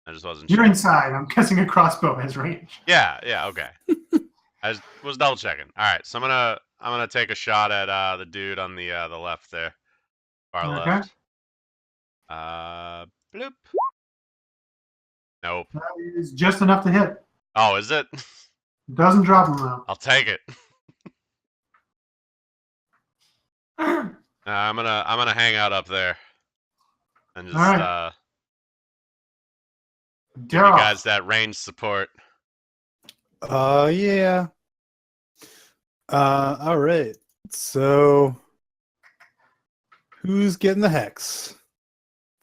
S1: I just wasn't
S2: You're
S1: sure.
S2: inside. I'm guessing a crossbow has range.
S1: Yeah, okay. I just was double checking. All right, so I'm gonna take a shot at the dude on the left there, far
S2: Okay.
S1: left. Bloop. Nope.
S2: That is just enough to hit.
S1: Oh, is it?
S2: Doesn't drop him though.
S1: I'll take it. I'm gonna hang out up there and just
S2: All right.
S1: give you
S2: Daryl.
S1: guys that range support.
S3: Yeah. All right. So, who's getting the hex?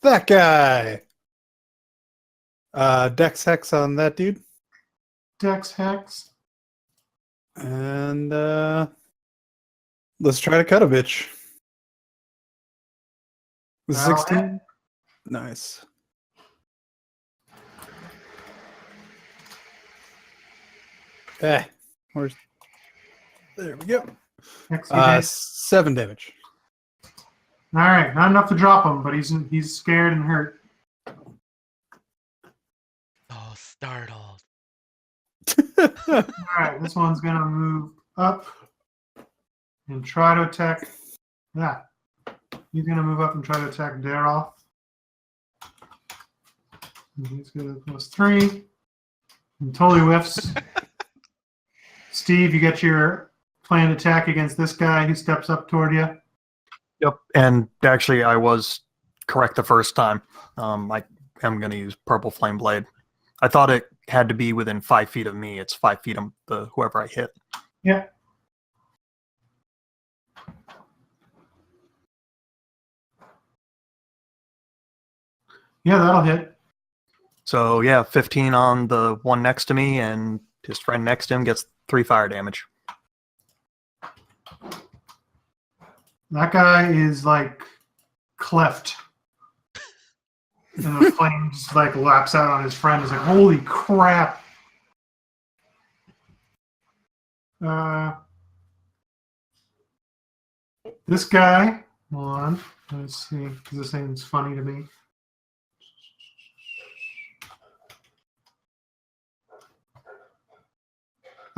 S3: That guy. Dex hex on that dude.
S2: Dex hex.
S3: And let's try to cut a bitch. Was
S2: That'll
S3: 16?
S2: hit.
S3: Nice. Where's... There we go.
S2: Hex you did.
S3: 7 damage.
S2: All right, not enough to drop him, but he's scared and hurt.
S1: Oh, startled.
S2: All right, this one's gonna move up and try to attack that. He's gonna move up and try to attack Daroth. And he's gonna +3. And totally whiffs. Steve, you get your planned attack against this guy who steps up toward you.
S4: Yep. And actually, I was correct the first time. I am going to use Purple Flame Blade. I thought it had to be within 5 feet of me. It's 5 feet of whoever I hit.
S2: Yeah. Yeah, that'll hit.
S4: So yeah, 15 on the one next to me, and his friend next to him gets 3 fire damage.
S2: That guy is like cleft. And the flame just like laps out on his friend. He's like, holy crap. This guy, hold on, let's see, because this thing's funny to me.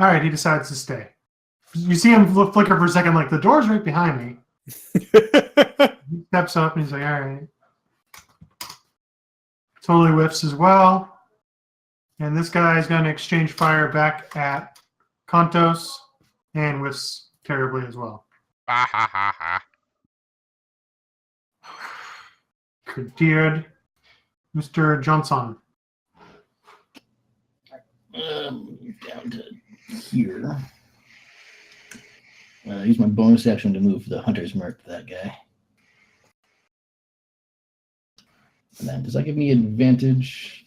S2: All right, he decides to stay. You see him flicker for a second, like the door's right behind me. He steps up and he's like, all right. Totally whiffs as well. And this guy is going to exchange fire back at Kontos and whiffs terribly as well.
S1: Ha ha ha ha.
S2: Dear Mr. Johnson.
S5: Down to here. Use my bonus action to move the Hunter's Mark to that guy. And then, does that give me advantage?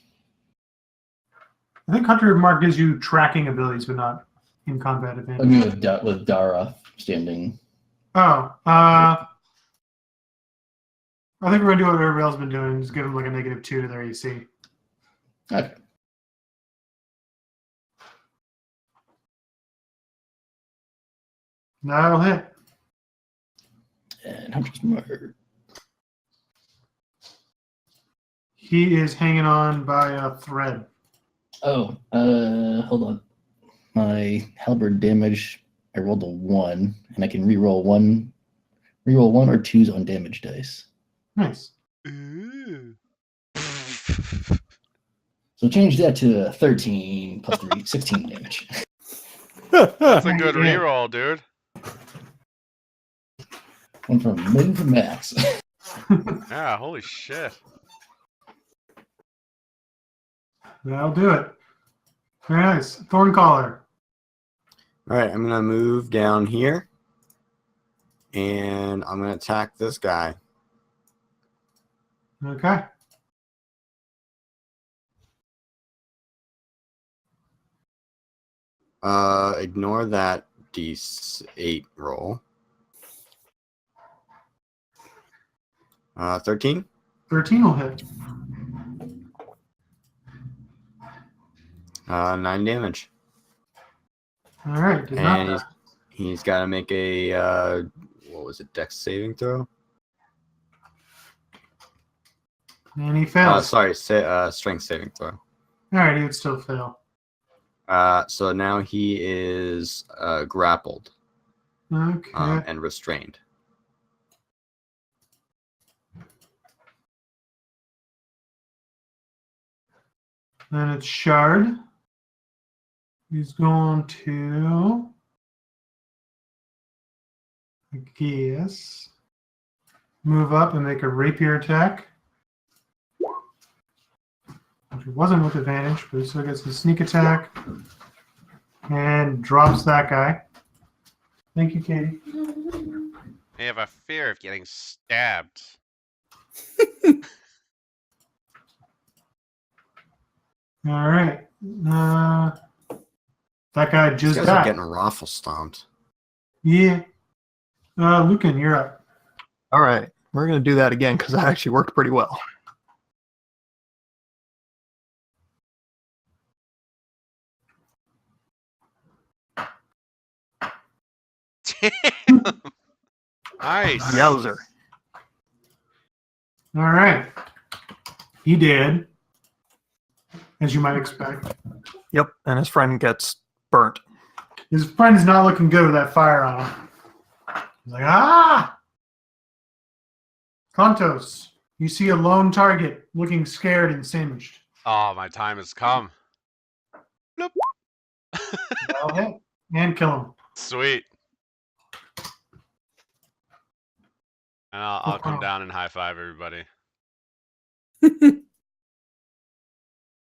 S2: I think Hunter Mark gives you tracking abilities, but not in combat advantage.
S5: I mean, with Dara standing.
S2: Oh, I think we're going to do what everybody else has been doing. Just give them like a -2 to their AC.
S5: Okay.
S2: That'll hit.
S5: And Hunter's Mark.
S2: He is hanging on by a thread.
S5: Oh, hold on. My halberd damage, I rolled a 1, and I can reroll one or 2s on damage dice.
S2: Nice.
S1: Ooh.
S5: So change that to 13 plus 3, 16 damage.
S1: That's a good reroll, dude.
S5: One from min to max.
S1: Yeah, holy shit.
S2: That'll do it. Very nice. Thorncaller.
S6: All right, I'm gonna move down here, and I'm gonna attack this guy.
S2: Okay.
S6: Ignore that D8 roll. 13.
S2: 13 will hit.
S6: 9 damage.
S2: All right. Did not
S6: And he's got to make a what was it? Dex saving throw.
S2: and he fails.
S6: Sorry, strength saving throw.
S2: All right, he would still fail.
S6: So now he is grappled
S2: Okay.
S6: and restrained.
S2: Then it's Shard. He's going to, I guess, move up and make a rapier attack. Which wasn't with advantage, but he still gets the sneak attack. And drops that guy. Thank you, Katie.
S1: I have a fear of getting stabbed.
S2: All right. That guy
S6: These
S2: just
S6: guys are
S2: died.
S6: getting raffle stomped.
S2: Yeah. Lucan, you're up.
S4: All right, we're going to do that again because that actually worked pretty well.
S1: Damn. Nice.
S4: Yowzer.
S2: All right. He did, as you might expect.
S4: Yep, and his friend gets burnt.
S2: His friend is not looking good with that fire on him. He's like, ah! Kontos, you see a lone target looking scared and singed.
S1: Oh, my time has come. Bloop.
S2: That'll hit. And kill him.
S1: Sweet. And I'll come down and high five everybody.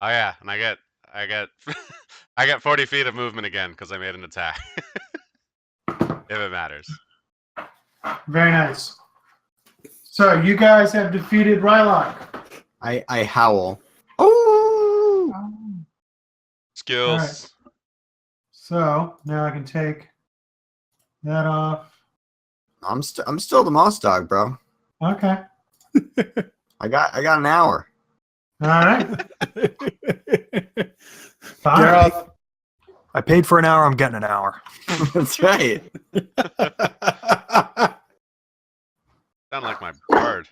S1: Oh yeah, and I get I get 40 feet of movement again because I made an attack. If it matters.
S2: Very nice. So you guys have defeated Rylock.
S6: I howl. Oh!
S1: Skills.
S2: So now I can take that off.
S6: I'm still the Moss Dog, bro.
S2: Okay.
S6: I got an hour.
S2: All right. Fine.
S3: Gareth,
S4: I paid for an hour. I'm getting an hour.
S6: That's right.
S1: Sound like my bard.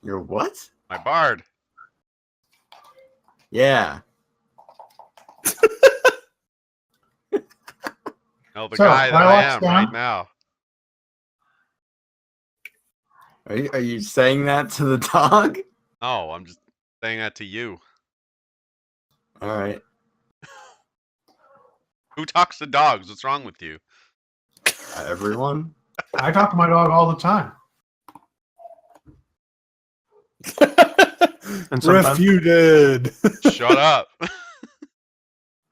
S6: You're what?
S1: My bard.
S6: Yeah.
S1: No, the
S2: So,
S1: guy that I
S2: Rylock's
S1: am
S2: down.
S1: right now.
S6: Are you saying that to the dog?
S1: No, I'm just saying that to you.
S6: All right.
S1: Who talks to dogs? What's wrong with you?
S6: Everyone.
S2: I talk to my dog all the time.
S4: And sometimes,
S3: Refuted.
S1: Shut up.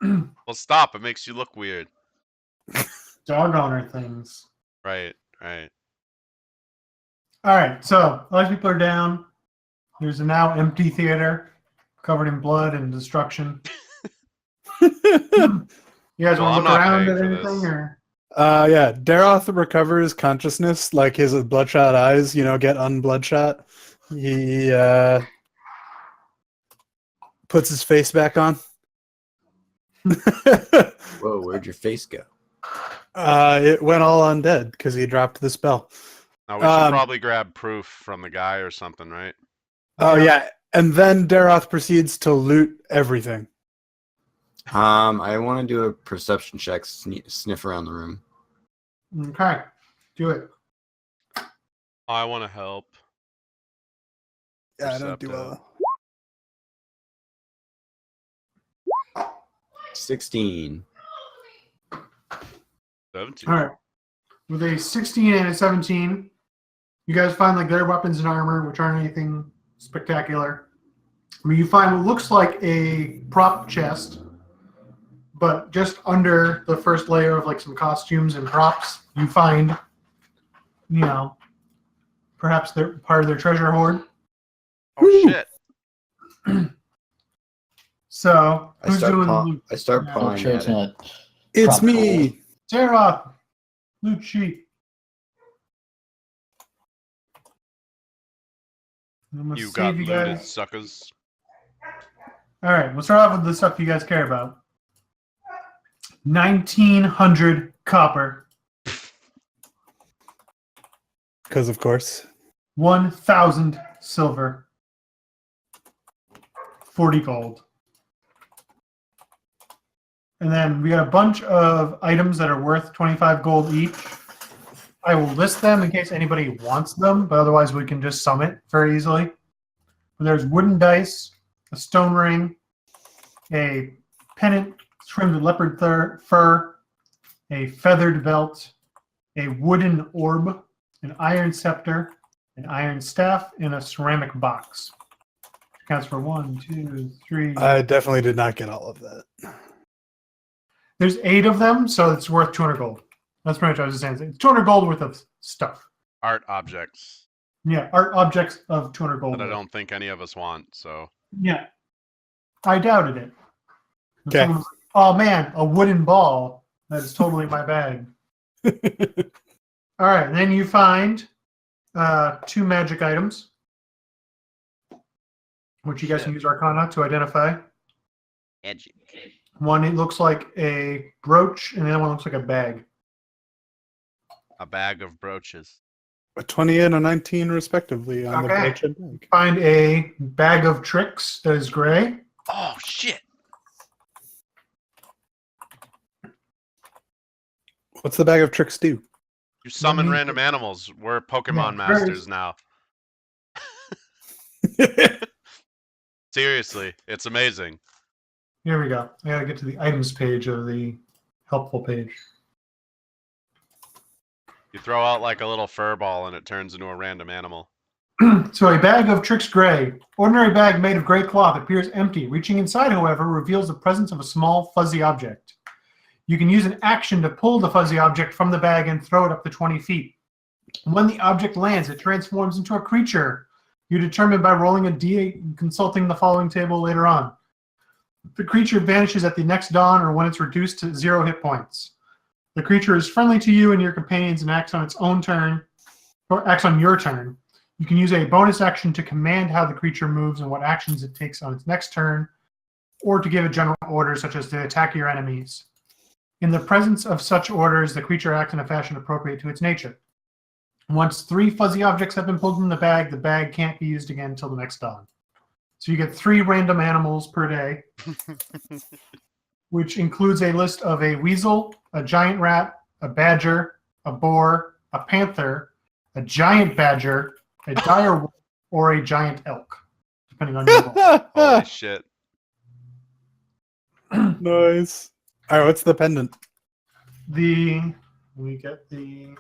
S1: Well, stop. It makes you look weird.
S2: Dog owner things.
S1: Right, right.
S2: All right. So a lot of people are down. There's a now empty theater covered in blood and destruction. You guys
S1: Well,
S2: want
S1: I'm
S2: to look
S1: not
S2: around
S1: paying
S2: at
S1: for
S2: anything,
S1: this.
S2: or
S3: Yeah, Daroth recovers consciousness, like his bloodshot eyes, get unbloodshot. He puts his face back on.
S6: Whoa, where'd your face go?
S3: It went all undead because he dropped the spell.
S1: Now we should probably grab proof from the guy or something, right?
S3: Oh yeah, and then Daroth proceeds to loot everything.
S6: I want to do a perception check, sniff around the room.
S2: okay, do it.
S1: I want to help.
S3: Yeah, I don't do
S1: Perceptive.
S3: well.
S6: 16.
S1: 17.
S2: All right. With a 16 and a 17, you guys find like their weapons and armor, which aren't anything spectacular. I mean, you find what looks like a prop chest, but just under the first layer of like some costumes and props, you find, perhaps they're part of their treasure hoard.
S1: Oh shit.
S2: So
S6: I
S2: who's
S6: start
S2: doing the
S6: paw-
S2: loot?
S6: I start
S2: Yeah.
S5: I'm
S6: pawing
S5: sure
S6: at
S5: it's
S6: it.
S5: not.
S3: It's
S5: Prop
S3: me.
S2: Sarah, loot sheet. I'm gonna
S1: You
S2: save
S1: got
S2: you
S1: looted,
S2: guys.
S1: suckers.
S2: All right, we'll start off with the stuff you guys care about. 1,900 copper,
S3: Because of course.
S2: 1,000 silver, 40 gold. And then we got a bunch of items that are worth 25 gold each. I will list them in case anybody wants them, but otherwise we can just sum it very easily. But there's wooden dice, a stone ring, a pennant trimmed with leopard fur, a feathered belt, a wooden orb, an iron scepter, an iron staff, and a ceramic box. Counts for 1, 2, 3.
S3: I definitely did not get all of that.
S2: There's 8 of them, so it's worth 200 gold. That's pretty much what I was saying. 200 gold worth of stuff.
S1: Art objects
S2: Yeah, art objects of 200 gold.
S1: that I
S2: worth.
S1: don't think any of us want, so.
S2: Yeah. I doubted it.
S3: Okay.
S2: Someone was like, oh man, a wooden ball. That is totally my bag. All right, then you find 2 magic items, which you guys can use Arcana to identify.
S1: Edgy.
S2: One, it looks like a brooch, and the other one looks like a bag.
S1: A bag of brooches.
S3: A 20 and a 19 respectively on the
S2: Okay.
S3: brooch and bag.
S2: Find a bag of tricks that is gray.
S1: Oh shit!
S3: What's the bag of tricks do?
S1: You summon
S2: me-
S1: random animals. We're Pokemon
S2: Yeah,
S1: masters now. Seriously, it's amazing.
S2: Here we go. I gotta get to the items page of the helpful page.
S1: You throw out like a little fur ball and it turns into a random animal.
S2: So a bag of tricks gray. Ordinary bag made of gray cloth appears empty. Reaching inside, however, reveals the presence of a small fuzzy object. You can use an action to pull the fuzzy object from the bag and throw it up to 20 feet. When the object lands, it transforms into a creature you determine by rolling a d8 and consulting the following table later on. The creature vanishes at the next dawn or when it's reduced to 0 hit points. The creature is friendly to you and your companions and acts on its own turn, or acts on your turn. You can use a bonus action to command how the creature moves and what actions it takes on its next turn, or to give a general order such as to attack your enemies. In the presence of such orders, the creature acts in a fashion appropriate to its nature. Once 3 fuzzy objects have been pulled from the bag can't be used again until the next dawn. So you get 3 random animals per day, which includes a list of a weasel, a giant rat, a badger, a boar, a panther, a giant badger, a dire wolf, or a giant elk, depending on your role.
S1: Holy shit.
S3: Nice. All right, what's the pendant?
S2: We get the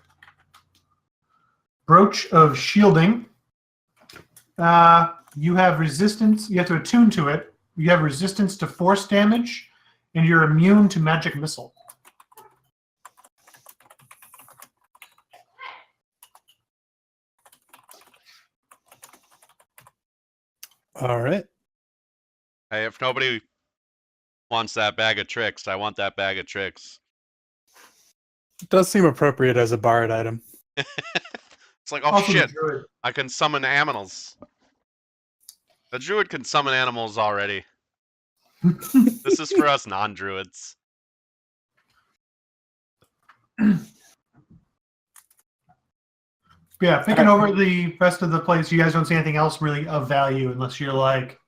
S2: brooch of shielding. You have resistance. You have to attune to it. You have resistance to force damage, and you're immune to magic missile.
S3: All right.
S1: Hey, if nobody wants that bag of tricks, I want that bag of tricks.
S3: It does seem appropriate as a bard item.
S1: It's like, oh
S2: Also the
S1: shit,
S2: druid.
S1: I can summon animals. The druid can summon animals already. This is for us non-druids.
S2: Yeah, thinking over the rest of the place, you guys don't see anything else really of value unless you're like,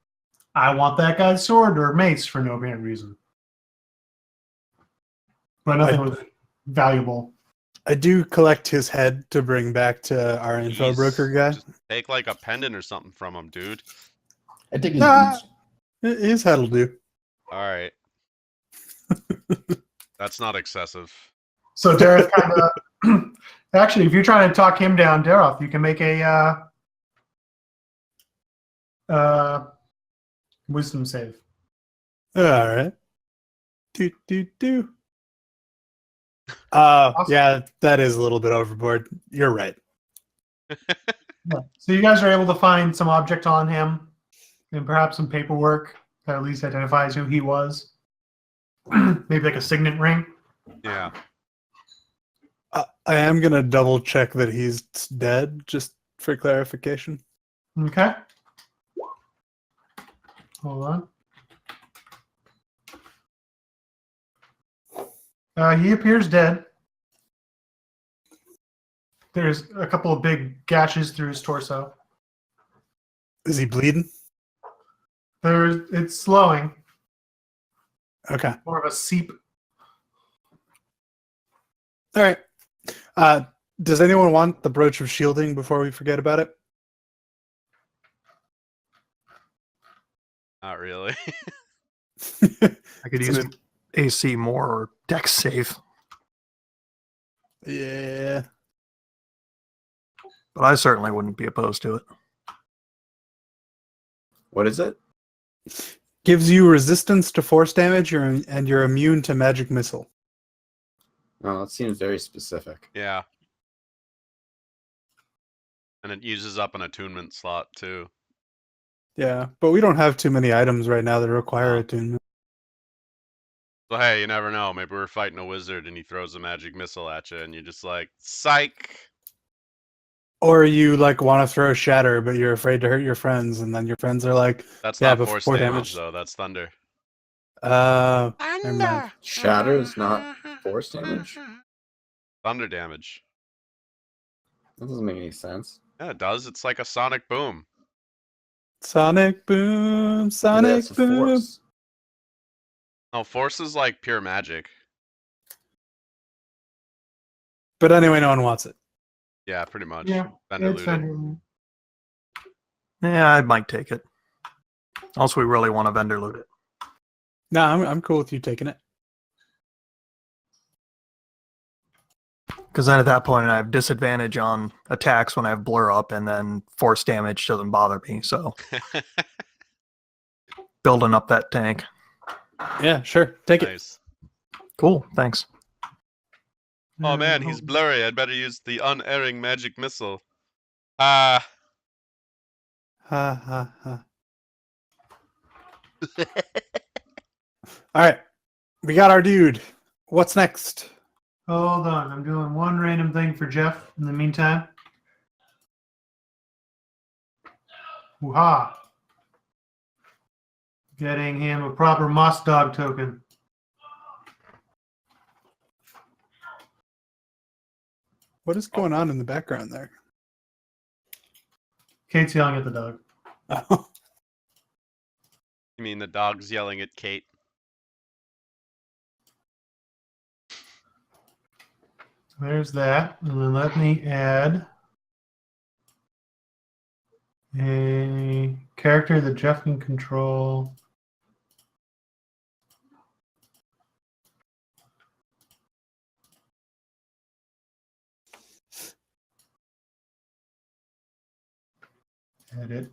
S2: I want that guy's sword or mace for no apparent reason. But nothing was valuable.
S3: I do collect his head to bring back to our info
S1: Jeez.
S3: broker guy.
S1: Just take like a pendant or something from him, dude.
S5: I think his
S3: Nah.
S5: boots.
S3: His head'll do.
S1: All right. That's not excessive.
S2: So Dareth kind of... Actually, if you're trying to talk him down, Dareth, you can make a wisdom save.
S3: All right. Do. Yeah, that is a little bit overboard. You're right.
S2: Yeah. So you guys are able to find some object on him and perhaps some paperwork that at least identifies who he was. Maybe like a signet ring.
S1: Yeah.
S3: I am gonna double check that he's dead, just for clarification.
S2: Okay. Hold on. He appears dead. There's a couple of big gashes through his torso.
S3: Is he bleeding?
S2: It's slowing.
S3: Okay.
S2: More of a seep.
S3: All right. Does anyone want the brooch of shielding before we forget about it?
S1: Not really.
S4: I could
S3: It's
S4: use
S3: an-
S4: an AC more or Dex save,
S3: Yeah.
S4: but I certainly wouldn't be opposed to it.
S6: What is it?
S3: Gives you resistance to force damage, and you're immune to magic missile.
S6: Oh, that seems very specific.
S1: Yeah. And it uses up an attunement slot too.
S3: Yeah, but we don't have too many items right now that require attunement.
S1: So hey, you never know. Maybe we're fighting a wizard and he throws a magic missile at you and you're just like, psych!
S3: Or you want to throw shatter, but you're afraid to hurt your friends, and then your friends are like,
S1: That's
S3: Yeah,
S1: not
S3: but
S1: force
S3: for
S1: damage
S3: damage-
S1: though, that's thunder.
S3: never mind.
S6: Shatter is not force damage?
S1: Thunder damage.
S6: That doesn't make any sense.
S1: Yeah, it does. It's like a sonic boom.
S3: Sonic boom,
S6: Maybe
S3: sonic
S6: that's a
S3: boom.
S6: force.
S1: No, force is like pure magic.
S3: But anyway, no one wants it.
S1: Yeah, pretty much.
S2: Yeah,
S1: Thunder
S2: it's
S1: looted.
S2: fine.
S4: Yeah, I might take it. Also, we really want to vendor loot it.
S3: No, I'm cool with you taking it.
S4: Because then at that point, I have disadvantage on attacks when I have blur up, and then force damage doesn't bother me. So building up that tank.
S3: Yeah, sure. Take it.
S1: Nice.
S4: Cool. Thanks.
S1: Oh man, he's blurry. I'd better use the unerring magic missile. Ah.
S3: Ha ha ha. All right. We got our dude. What's next?
S2: Hold on. I'm doing one random thing for Jeff in the meantime. Woo-ha. Getting him a proper moss dog token.
S3: What is going on in the background there?
S2: Kate's yelling at the dog.
S3: Oh,
S1: You mean the dog's yelling at Kate?
S2: There's that. And then let me add a character that Jeff can control. Edit.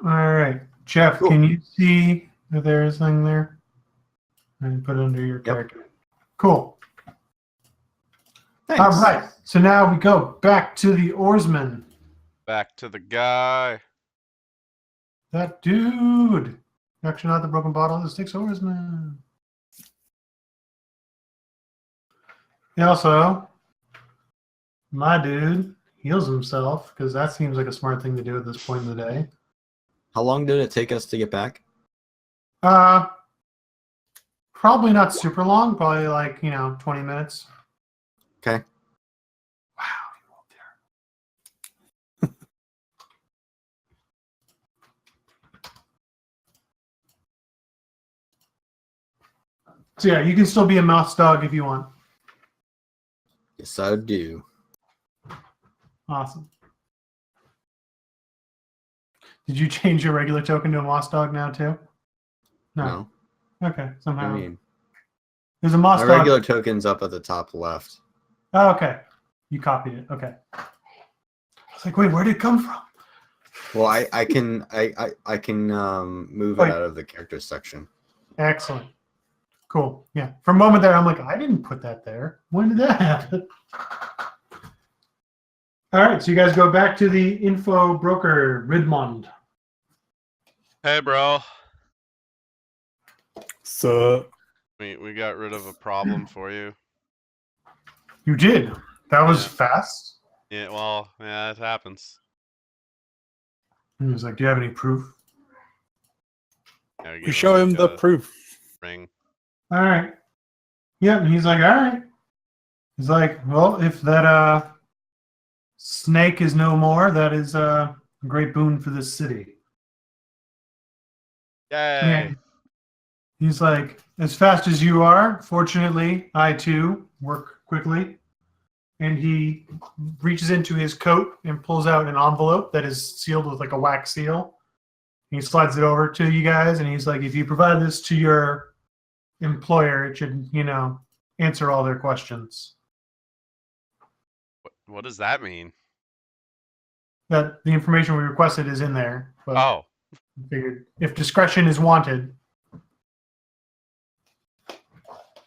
S2: All right, Jeff,
S6: Cool.
S2: can you see if there is anything there? And put it under your character. Cool.
S6: Thanks.
S2: All right, so now we go back to the oarsman.
S1: Back to the guy.
S2: That dude. Actually, not the broken bottle. The six oarsman. He also, my dude, heals himself because that seems like a smart thing to do at this point in the day.
S6: How long did it take us to get back?
S2: Probably not super long. Probably like 20 minutes.
S6: Okay.
S2: Wow, he rolled there. So yeah, you can still be a mouse dog if you want.
S6: Yes, I do.
S2: Awesome. Did you change your regular token to a moss dog now too?
S6: No.
S2: Okay, somehow.
S6: I mean,
S2: There's a moss
S6: my
S2: dog.
S6: regular token's up at the top left.
S2: Oh, okay. You copied it. Okay. I was like, wait, where did it come from?
S6: Well, I can move
S2: Wait.
S6: it out of the characters section.
S2: Excellent. Cool. Yeah. For a moment there, I'm like, I didn't put that there. When did that happen? All right. So you guys go back to the info broker, Ridmond.
S1: Hey, bro.
S3: so
S1: We got rid of a problem for you.
S2: You did. That was
S1: Yeah.
S2: fast.
S1: Yeah, well, yeah, it happens.
S2: He was like, do you have any proof?
S1: Yeah,
S3: we show him the proof.
S1: ring.
S2: All right. Yep. And he's like, all right. He's like, well, if that snake is no more, that is a great boon for this city.
S1: Yay!
S2: Yeah. He's like, as fast as you are, fortunately, I too work quickly. And he reaches into his coat and pulls out an envelope that is sealed with like a wax seal. He slides it over to you guys, and he's like, if you provide this to your employer, it should, answer all their questions.
S1: What does that mean?
S2: That the information we requested is in there. But
S1: Oh,
S2: I figured if discretion is wanted.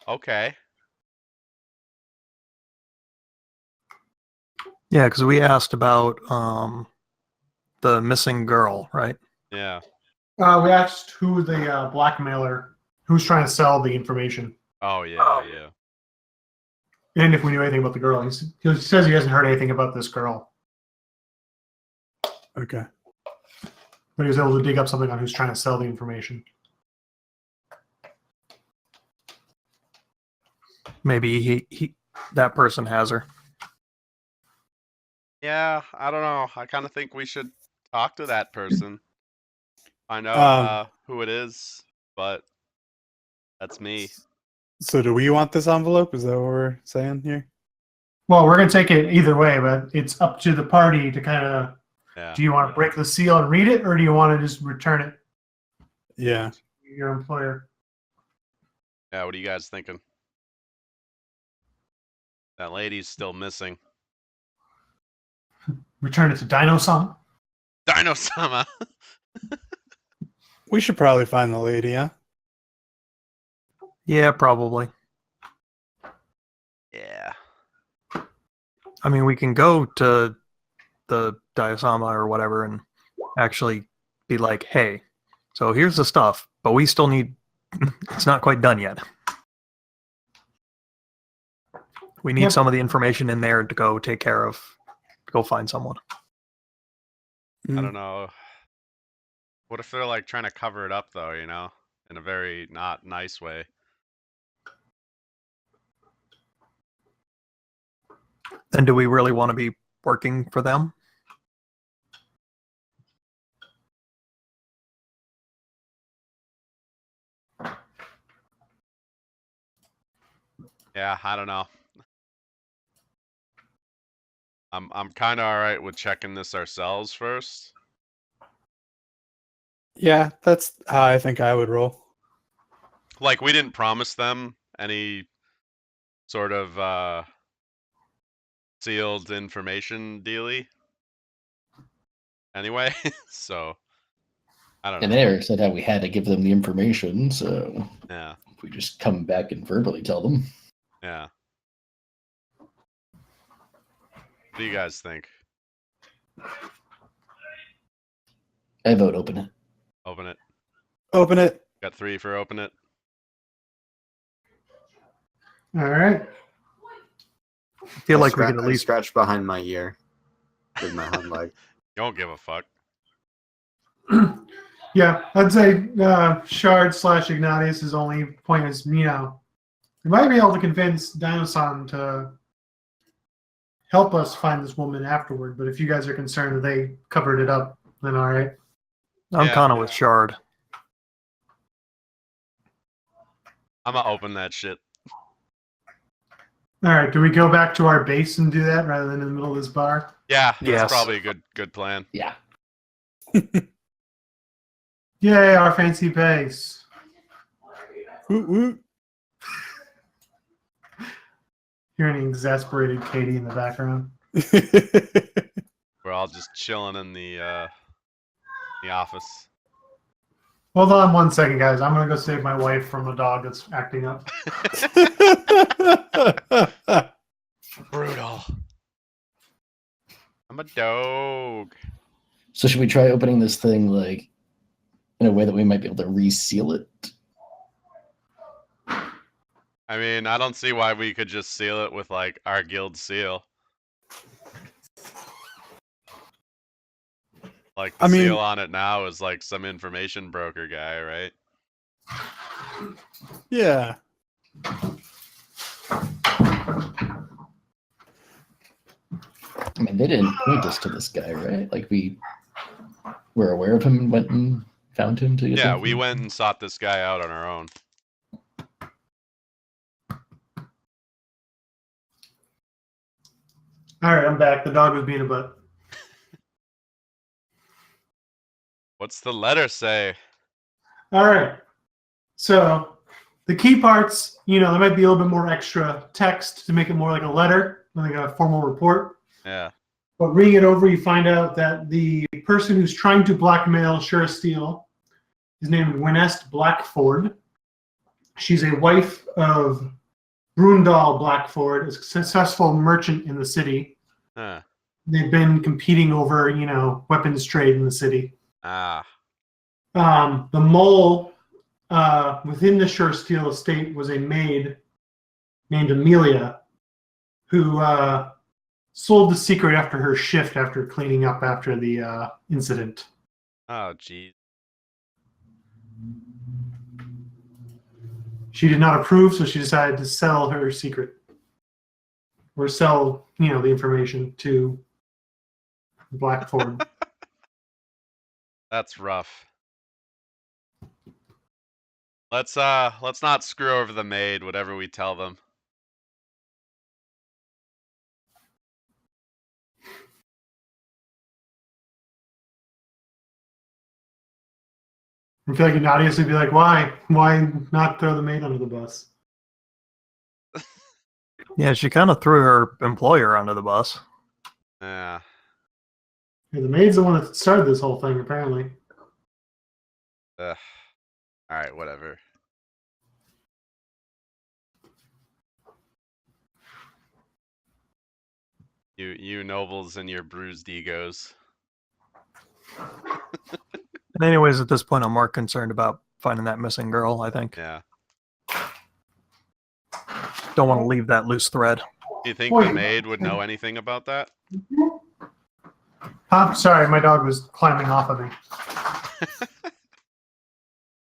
S1: okay.
S4: Yeah, because we asked about the missing girl, right?
S1: Yeah.
S2: We asked who the blackmailer, who's trying to sell the information.
S1: Oh, yeah, yeah.
S2: And if we knew anything about the girl. He says he hasn't heard anything about this girl.
S3: Okay.
S2: But he was able to dig up something on who's trying to sell the information.
S4: Maybe he that person has her.
S1: Yeah, I don't know. I kind of think we should talk to that person. Find out who it is, but that's me.
S3: So do we want this envelope? Is that what we're saying here?
S2: Well, we're going to take it either way, but it's up to the party to kind of
S1: Yeah.
S2: Do you want to break the seal and read it, or do you want to just return it
S3: Yeah.
S2: to your employer?
S1: Yeah, what are you guys thinking? That lady's still missing.
S2: Return it to Dino-san?
S1: Dino-sama!
S3: We should probably find the lady, huh?
S4: Yeah, probably.
S1: Yeah.
S4: I mean, we can go to the Diosama or whatever and actually be like, hey, so here's the stuff, but we still need, it's not quite done yet. We need
S2: Yep.
S4: some of the information in there to go take care of, to go find someone.
S1: I don't know. What if they're like trying to cover it up though, you know? In a very not nice way.
S4: And do we really want to be working for them?
S1: Yeah, I don't know. I'm kind of all right with checking this ourselves first.
S3: Yeah, that's how I think I would roll.
S1: Like we didn't promise them any sort of sealed information dealy. Anyway, so I don't
S5: And
S1: know.
S5: there said how we had to give them the information, so
S1: Yeah,
S5: if we just come back and verbally tell them.
S1: yeah. What do you guys think?
S5: I vote open it.
S1: Open it.
S3: Open it.
S1: Got 3 for open it.
S2: All right.
S4: I feel like we
S6: I
S4: can at least
S6: scratch behind my ear with my hind leg.
S1: Don't give a fuck.
S2: Yeah, I'd say Shard / Ignatius' only point is, we might be able to convince Dino-san to help us find this woman afterward, but if you guys are concerned that they covered it up, then all right.
S4: I'm
S1: Yeah.
S4: kind of with Shard.
S1: I'm gonna open that shit.
S2: All right, do we go back to our base and do that rather than in the middle of this bar?
S1: Yeah, that's
S4: Yes.
S1: probably a good plan.
S5: Yeah.
S2: Yay, our fancy base.
S3: Woot woot.
S2: Hearing an exasperated Katie in the background.
S1: We're all just chilling in the office.
S2: Hold on 1 second, guys. I'm gonna go save my wife from a dog that's acting up.
S1: Brutal. I'm a dog.
S5: So should we try opening this thing like in a way that we might be able to reseal it?
S1: I mean, I don't see why we could just seal it with like our guild seal. Like the
S3: I mean-
S1: seal on it now is like some information broker guy, right?
S3: Yeah.
S5: I mean, they didn't point us to this guy, right? Like we were aware of him and went and found him to get
S1: Yeah,
S5: the
S1: we went and sought this guy out on our own.
S2: All right, I'm back. The dog was being a butt.
S1: What's the letter say?
S2: All right. So the key parts, there might be a little bit more extra text to make it more like a letter, like a formal report.
S1: Yeah.
S2: But reading it over, you find out that the person who's trying to blackmail Sure Steel is named Wynest Blackford. She's a wife of Brundall Blackford, a successful merchant in the city.
S1: Huh.
S2: They've been competing over, weapons trade in the city.
S1: Ah.
S2: The mole within the Sure Steel estate was a maid named Amelia, who sold the secret after her shift after cleaning up after the incident.
S1: Oh, geez.
S2: She did not approve, so she decided to sell her secret. Or sell, the information to Blackford.
S1: That's rough. Let's not screw over the maid, whatever we tell them.
S2: I feel like Nadia's would be like, why? Why not throw the maid under the bus?
S4: Yeah, she kind of threw her employer under the bus.
S1: Yeah.
S2: Yeah, the maid's the one that started this whole thing, apparently.
S1: Ugh. All right, whatever. You nobles and your bruised egos.
S4: And anyways, at this point, I'm more concerned about finding that missing girl, I think.
S1: Yeah.
S4: Don't want to leave that loose thread.
S1: Do you think the maid would know anything about that?
S2: Sorry, my dog was climbing off of me.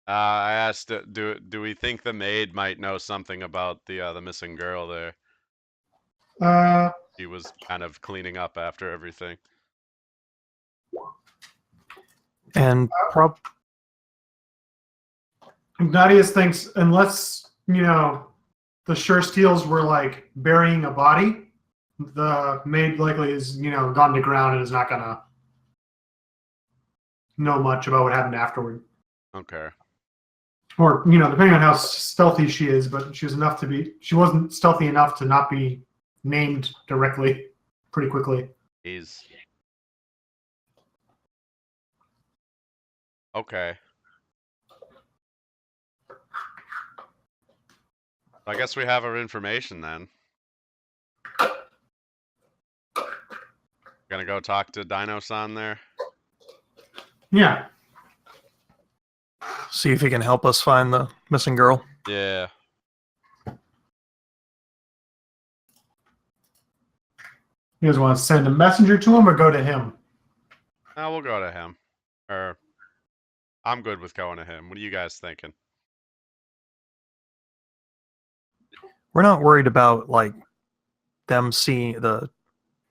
S1: I asked, do we think the maid might know something about the missing girl there? She was kind of cleaning up after everything.
S4: And
S2: Ignatius thinks unless, the sure steels were like burying a body, the maid likely is, gone to ground and is not gonna know much about what happened afterward.
S1: Okay.
S2: Or, depending on how stealthy she is, but she wasn't stealthy enough to not be named directly pretty quickly.
S1: Jeez. Okay. I guess we have our information then. Gonna go talk to Dino-san there?
S2: Yeah.
S4: see if he can help us find the missing girl.
S1: Yeah.
S2: You guys want to send a messenger to him or go to him?
S1: We'll go to him. Or, I'm good with going to him. What are you guys thinking?
S4: We're not worried about like them seeing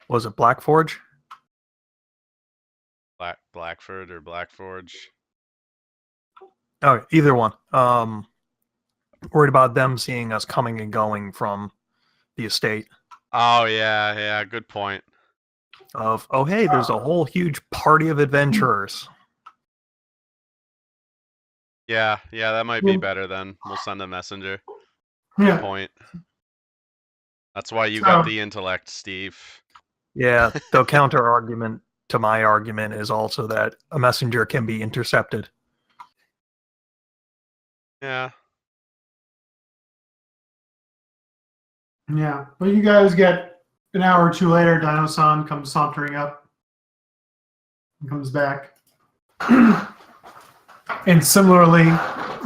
S4: was it Blackforge?
S1: Blackford or Blackforge?
S4: Oh, either one. Worried about them seeing us coming and going from the estate.
S1: Oh yeah, good point.
S4: Oh hey, there's a whole huge party of adventurers.
S1: Yeah, that might be better then. We'll send a messenger. Good
S2: Yeah.
S1: point. That's why you got the intellect, Steve.
S4: Yeah, the counter argument to my argument is also that a messenger can be intercepted.
S1: Yeah.
S2: Yeah. Well, you guys get an hour or two later, Dino-san comes sauntering up and comes back. And similarly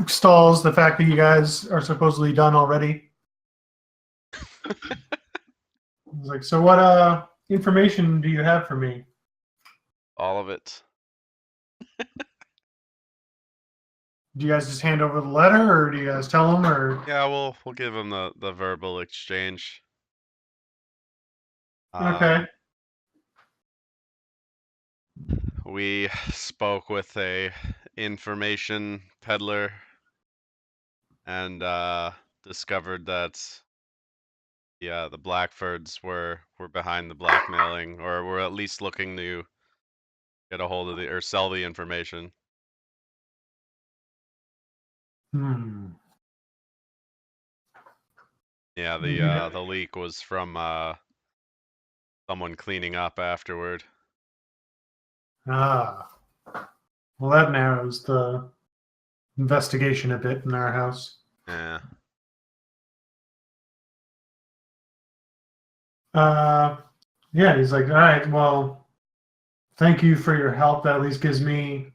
S2: stalls the fact that you guys are supposedly done already. He's like, so what information do you have for me?
S1: All of it.
S2: Do you guys just hand over the letter, or do you guys tell him, or?
S1: Yeah, we'll give him the verbal exchange.
S2: Okay.
S1: We spoke with a information peddler and discovered that the Blackfords were behind the blackmailing, or were at least looking to get a hold of or sell the information. Yeah, the leak was from someone cleaning up afterward.
S2: Well, that narrows the investigation a bit in our house.
S1: Yeah.
S2: Yeah, he's like, all right, well, thank you for your help. That at least gives me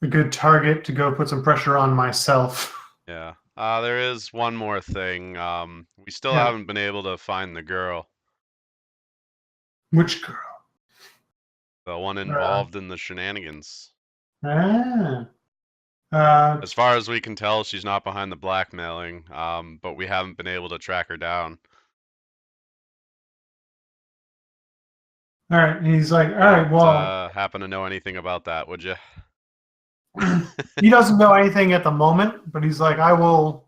S2: a good target to go put some pressure on myself.
S1: Yeah. There is one more thing. We still haven't been able to find the girl.
S2: Which girl?
S1: The one involved in the shenanigans.
S2: As
S1: As far as we can tell, she's not behind the blackmailing, but we haven't been able to track her down.
S2: all right, and he's like, all right, well,
S1: Happen to know anything about that, would you?
S2: he doesn't know anything at the moment, but he's like, I will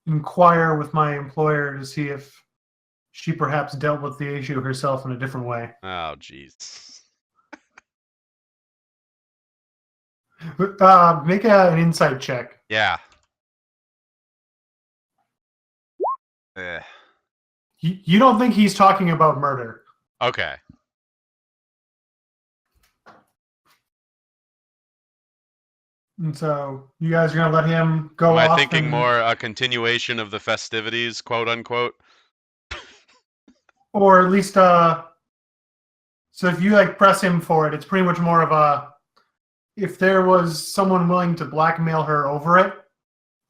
S2: inquire with my employer to see if she perhaps dealt with the issue herself in a different way.
S1: Oh, jeez.
S2: Make an insight check.
S1: Yeah. Eh.
S2: You don't think he's talking about murder?
S1: Okay.
S2: And so you guys are gonna let him go
S1: Am I
S2: off
S1: thinking
S2: and,
S1: more a continuation of the festivities, quote unquote?
S2: or at least so if you like press him for it, it's pretty much more of a if there was someone willing to blackmail her over it,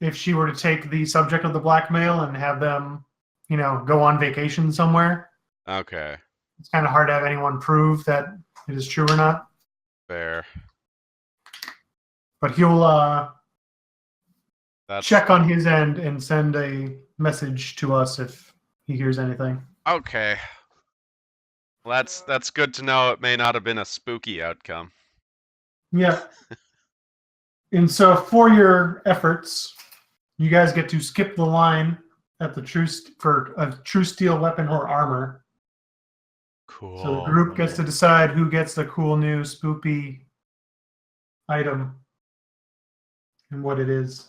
S2: if she were to take the subject of the blackmail and have them, go on vacation somewhere,
S1: Okay.
S2: it's kind of hard to have anyone prove that it is true or not.
S1: Fair.
S2: But he'll
S1: That's
S2: check on his end and send a message to us if he hears anything.
S1: okay. Well, that's good to know. It may not have been a spooky outcome.
S2: Yeah. And so for your efforts, you guys get to skip the line at the for a true steel weapon or armor.
S1: Cool.
S2: So the group gets to decide who gets the cool new spoopy item and what it is.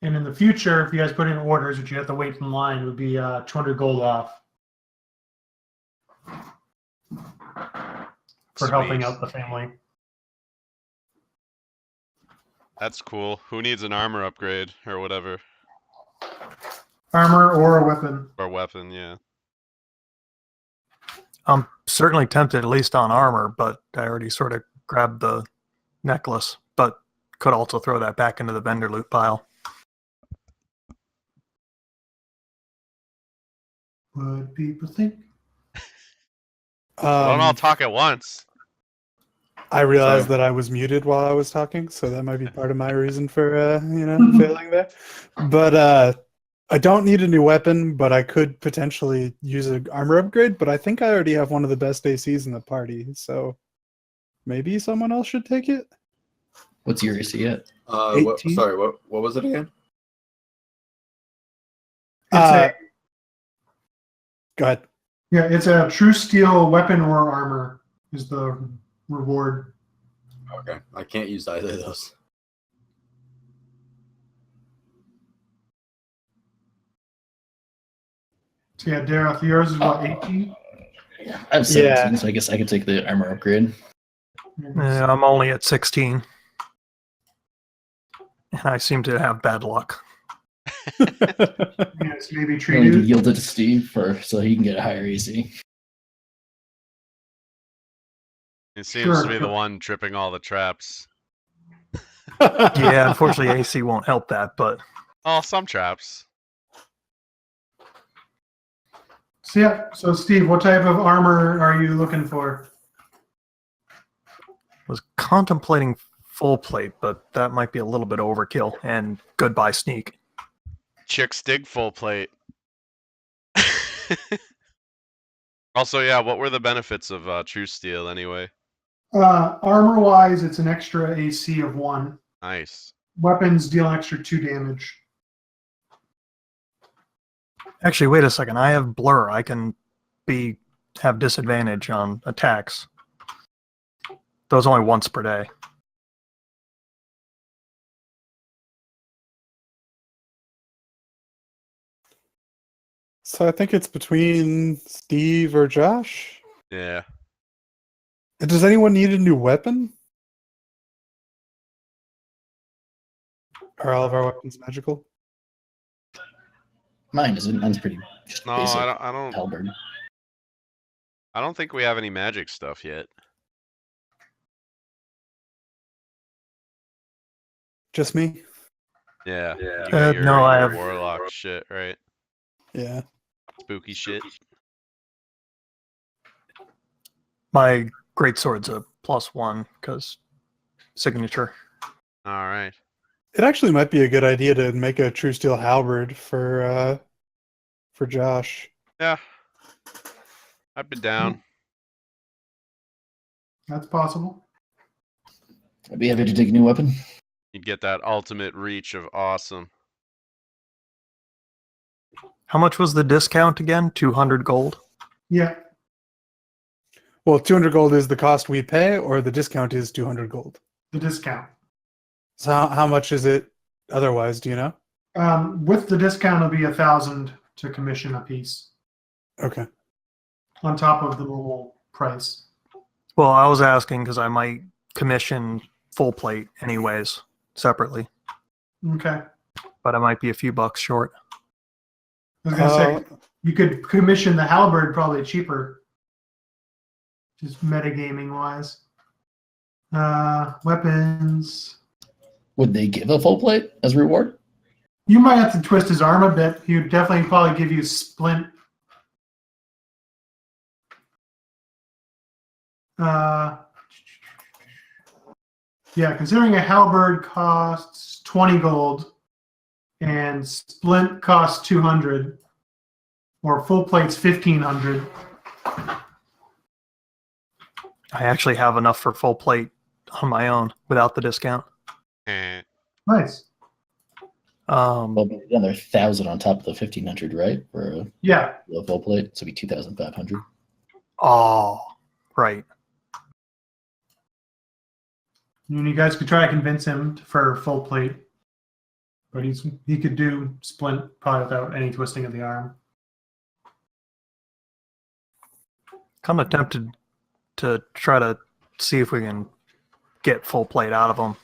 S2: And in the future, if you guys put in orders, which you have to wait in line, it would be 200 gold off for helping
S1: Sweet.
S2: out the family.
S1: That's cool. Who needs an armor upgrade or whatever?
S2: Armor or a weapon.
S1: Or weapon, yeah.
S4: I'm certainly tempted, at least on armor, but I already sort of grabbed the necklace, but could also throw that back into the vendor loot pile.
S2: What people think?
S1: Don't all talk at once.
S3: I realized
S6: Sorry.
S3: that I was muted while I was talking, so that might be part of my reason for failing there. But I don't need a new weapon, but I could potentially use an armor upgrade. But I think I already have one of the best ACs in the party, so maybe someone else should take it.
S5: What's your AC at?
S6: What,
S3: 18?
S6: sorry, what was it again?
S2: It's
S3: Go ahead.
S2: it's a true steel weapon or armor is the reward.
S6: Okay, I can't use either of those.
S2: So yeah, Dareth, yours is what, 18?
S5: I have 17,
S3: Yeah.
S5: so I guess I could take the armor upgrade.
S4: I'm only at 16. And I seem to have bad luck.
S2: Yes, maybe
S5: I'm going to
S2: treated.
S5: yield it to Steve so he can get a higher AC.
S1: He seems
S2: Sure.
S1: to be the one tripping all the traps.
S4: Yeah, unfortunately, AC won't help that, but
S1: Oh, some traps.
S2: So yeah, so Steve, what type of armor are you looking for?
S4: was contemplating full plate, but that might be a little bit overkill. And goodbye, sneak.
S1: Chicks dig full plate. Also, yeah, what were the benefits of True Steel anyway?
S2: Armor-wise, it's an extra AC of 1.
S1: Nice.
S2: Weapons deal an extra 2 damage.
S4: Actually, wait a second. I have blur. I can have disadvantage on attacks. Those only once per day.
S3: So I think it's between Steve or Josh.
S1: Yeah.
S3: Does anyone need a new weapon? Are all of our weapons magical?
S5: Mine isn't. Mine's pretty just
S1: No,
S5: basic
S1: I don't.
S5: halberd.
S1: I don't think we have any magic stuff yet.
S3: Just me?
S1: Yeah.
S6: Yeah.
S1: You got
S4: No, I
S1: your
S4: have-
S1: warlock shit, right?
S3: Yeah.
S1: Spooky shit.
S4: My greatsword's a +1 because signature.
S1: All right.
S3: It actually might be a good idea to make a true steel halberd for Josh.
S1: Yeah. I'd be down.
S2: That's possible.
S5: I'd be happy to take a new weapon.
S1: You'd get that ultimate reach of awesome.
S4: How much was the discount again? 200 gold?
S2: Yeah.
S3: Well, 200 gold is the cost we pay, or the discount is 200 gold.
S2: The discount.
S3: So how much is it otherwise? Do you know?
S2: With the discount, it'll be 1,000 to commission a piece
S3: Okay.
S2: on top of the normal price.
S4: Well, I was asking because I might commission full plate anyways, separately,
S2: Okay.
S4: but I might be a few bucks short.
S2: I was gonna say you could commission the halberd probably cheaper, just metagaming wise. Weapons.
S5: Would they give a full plate as reward?
S2: You might have to twist his arm a bit. He would definitely probably give you splint. Yeah, considering a halberd costs 20 gold and splint costs 200, or full plate's 1,500.
S4: I actually have enough for full plate on my own without the discount.
S1: Eh.
S2: Nice.
S5: Well, another 1,000 on top of the 1,500, right? For
S2: Yeah.
S5: a full plate, so it'd be 2,500.
S4: Oh, right.
S2: And you guys could try to convince him for full plate, but he could do splint probably without any twisting of the arm.
S4: Kind of tempted to try to see if we can get full plate out of them,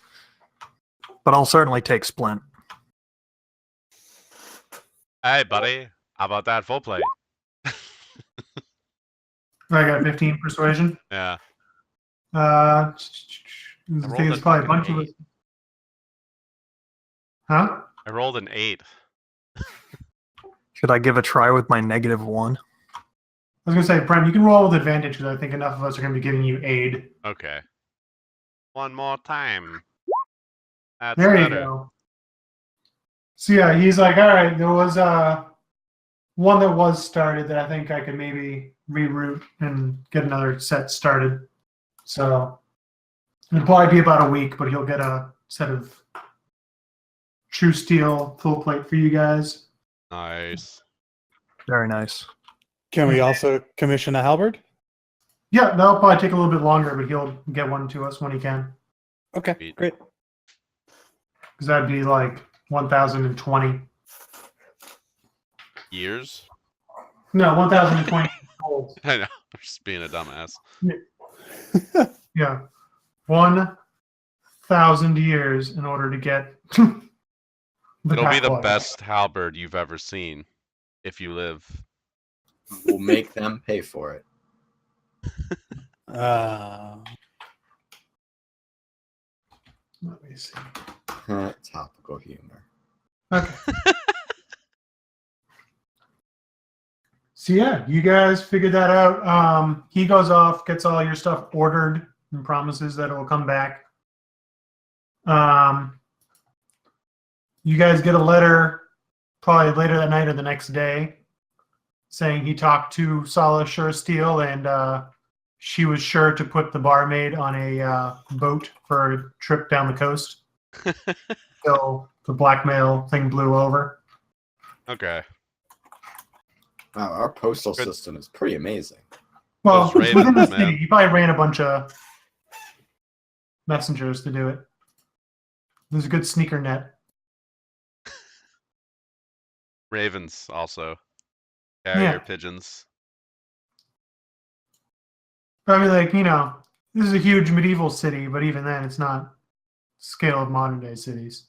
S4: but I'll certainly take splint.
S1: Hey, buddy. How about that full plate?
S2: I got 15 persuasion.
S1: Yeah.
S2: I
S1: rolled
S2: think it's
S1: a
S2: probably a
S1: fucking
S2: bunch of
S1: 8.
S2: us. Huh?
S1: I rolled an 8.
S4: Should I give a try with my -1?
S2: I was gonna say, Brent, you can roll with advantage because I think enough of us are gonna be giving you aid.
S1: Okay. One more time. That's
S2: There
S1: better.
S2: you go. So yeah, he's like, all right, there was one that was started that I think I could maybe reroute and get another set started. So it'll probably be about a week, but he'll get a set of true steel full plate for you guys.
S1: Nice.
S4: Very nice.
S3: Can we also commission a halberd?
S2: Yeah, that'll probably take a little bit longer, but he'll get one to us when he can.
S3: Okay,
S1: Sweet.
S3: great.
S2: Because that'd be like 1,020.
S1: Years?
S2: No, 1,020 gold.
S1: I know. I'm just being a dumbass.
S2: Yeah. 1,000 years in order to get the
S1: It'll be the
S2: backwater.
S1: best halberd you've ever seen if you live.
S6: We'll make them pay for it.
S2: Let me see.
S6: Topical humor.
S2: Okay. So yeah, you guys figured that out. He goes off, gets all your stuff ordered, and promises that it will come back. You guys get a letter probably later that night or the next day saying he talked to Sala Suresteel and she was sure to put the barmaid on a boat for a trip down the coast. So the blackmail thing blew over.
S1: Okay.
S6: Wow, our postal
S1: Good.
S6: system is pretty amazing.
S2: Well,
S1: Those
S2: it's within the
S1: ravens,
S2: city.
S1: man.
S2: He probably ran a bunch of messengers to do it. There's a good sneaker net.
S1: Ravens also. Carrier
S2: Yeah.
S1: pigeons.
S2: I mean, like, you know, this is a huge medieval city, but even then, it's not scale of modern day cities.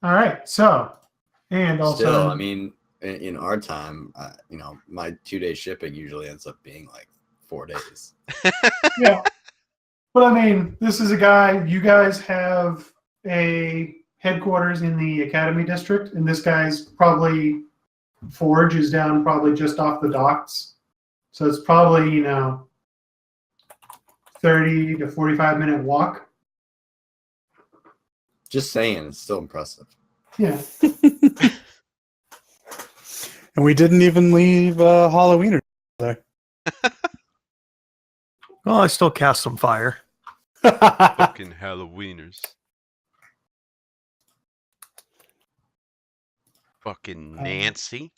S2: All right, so, and also,
S6: Still, I mean, in our time, my 2-day shipping usually ends up being like 4 days.
S2: yeah. But I mean, this is a guy. You guys have a headquarters in the Academy District, and this guy's probably forge is down probably just off the docks. So it's probably, 30 to 45-minute walk.
S6: Just saying, it's still impressive.
S2: Yeah.
S3: And we didn't even leave Halloween there.
S4: Well, I still cast some fire.
S1: Fucking Halloweeners. Fucking Nancy.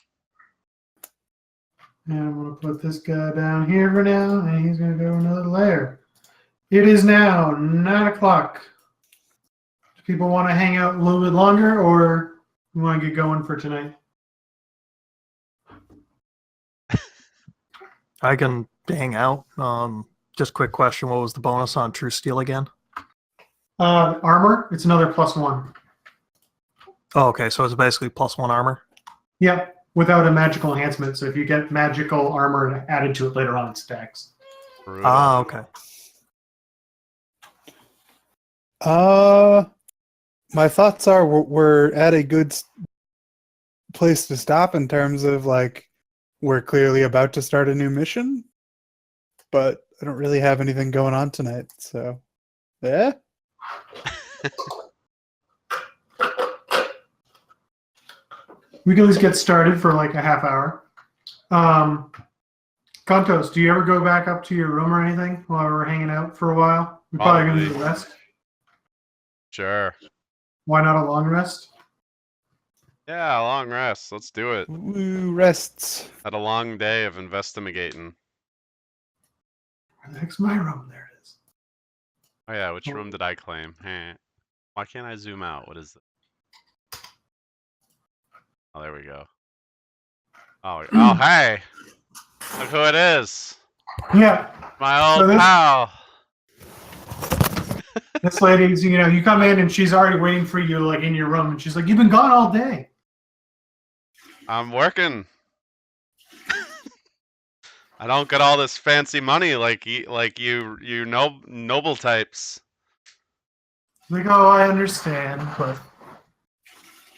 S2: And I'm going to put this guy down here for now, and he's going to go another layer. It is now 9 o'clock. Do people want to hang out a little bit longer, or you want to get going for tonight?
S4: I can hang out. Just quick question: what was the bonus on True Steel again?
S2: Armor, it's another +1.
S4: Oh, okay, so it's basically +1 armor.
S2: Yep, without a magical enhancement. So if you get magical armor added to it later on, it stacks.
S1: Brutal.
S4: Ah, okay.
S3: My thoughts are we're at a good place to stop in terms of like we're clearly about to start a new mission, but I don't really have anything going on tonight. So, yeah.
S2: We can at least get started for like a half hour. Kontos, do you ever go back up to your room or anything while we're hanging out for a while? We're probably going to do a rest.
S1: Sure.
S2: Why not a long rest?
S1: Yeah, a long rest. Let's do it.
S3: Woo, rests.
S1: Had a long day of investigating.
S2: Where the heck's my room? There it is.
S1: Oh yeah, which room did I claim? Heh. Why can't I zoom out? What is it? Oh, there we go. Oh, hey! Look who it is!
S2: Yeah.
S1: My old
S2: So this-
S1: pal!
S2: This lady's, you come in and she's already waiting for you, like in your room, and she's like, "You've been gone all day."
S1: I'm working. I don't get all this fancy money like you noble types.
S2: Like, oh, I understand, but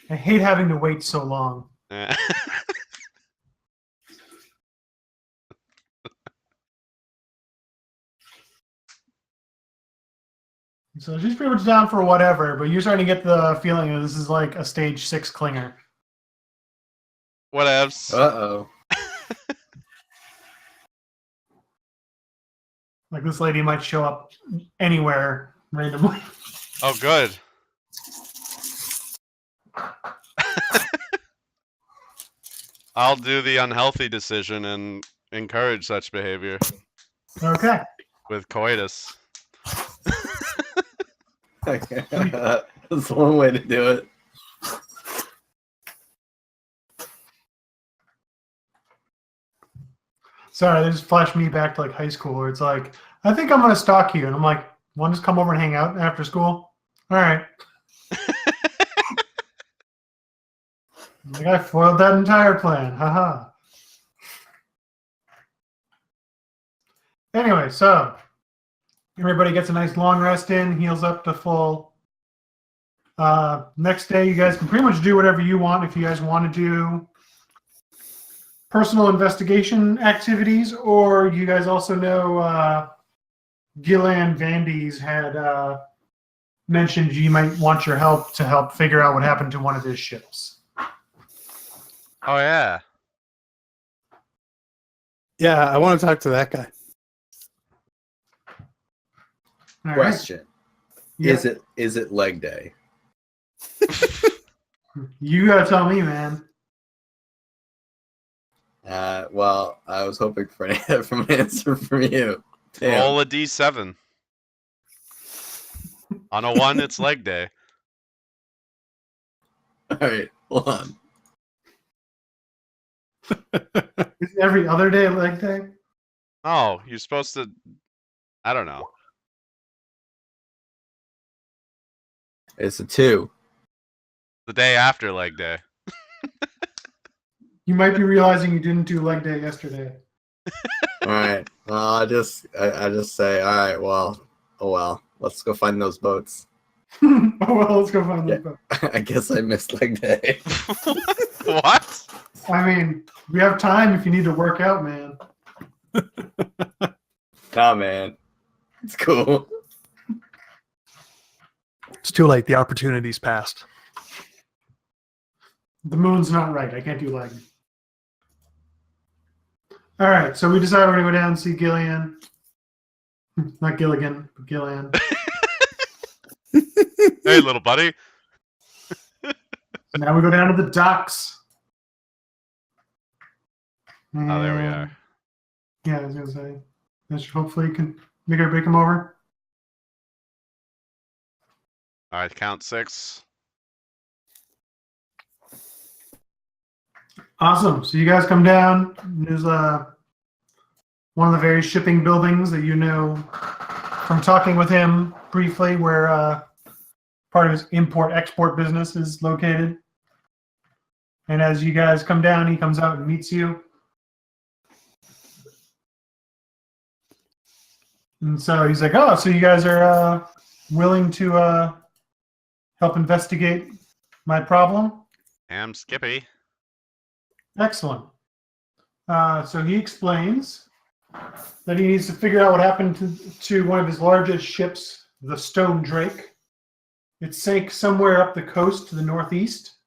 S2: I hate having to wait so long.
S1: Eh.
S2: So she's pretty much down for whatever, but you're starting to get the feeling that this is like a stage 6 clinger.
S1: Whatevs.
S6: Uh-oh.
S2: Like this lady might show up anywhere randomly.
S1: Oh, good. I'll do the unhealthy decision and encourage such behavior
S2: Okay.
S1: with coitus.
S6: That's one way to do it.
S2: Sorry, they just flashed me back to like high school where it's like, I think I'm going to stalk you. And I'm like, want to just come over and hang out after school? All right. Like I foiled that entire plan. Haha. Anyway, so everybody gets a nice long rest in, heals up to full. Next day, you guys can pretty much do whatever you want. If you guys want to do personal investigation activities, or you guys also know Gillan Vandy's had mentioned you might want your help to help figure out what happened to one of his ships.
S1: Oh yeah.
S3: Yeah, I want to talk to that guy.
S2: All right.
S6: Question.
S2: Yeah.
S6: Is it leg day?
S2: You gotta tell me, man.
S6: Well, I was hoping for an answer from you. Damn.
S1: Roll a d7. On a 1, it's leg day.
S6: All right, hold on.
S2: Isn't every other day leg day?
S1: Oh, you're supposed to. I don't know.
S6: It's a 2.
S1: The day after leg day.
S2: You might be realizing you didn't do leg day yesterday.
S6: All right. Well, I just say, all right. Well, oh well. Let's go find those boats.
S2: Oh well, let's go find
S6: Yeah.
S2: the boat.
S6: I guess I missed leg day.
S1: What?
S2: I mean, we have time if you need to work out, man.
S6: Nah, man. It's cool.
S4: It's too late. The opportunity's passed.
S2: The moon's not right. I can't do leg. All right, so we decided we're gonna go down and see Gillian. Not Gilligan, but Gillian.
S1: Hey, little buddy.
S2: So now we go down to the docks.
S1: Oh, there we are.
S2: And- Yeah, I was gonna say that should hopefully can make everybody come over.
S1: All right, count 6.
S2: Awesome. So you guys come down. There's one of the various shipping buildings that you know from talking with him briefly, where part of his import-export business is located. And as you guys come down, he comes out and meets you. And so he's like, "Oh, so you guys are willing to help investigate my problem?"
S1: Am Skippy.
S2: Excellent. So he explains that he needs to figure out what happened to one of his largest ships, the Stone Drake. It sank somewhere up the coast to the northeast,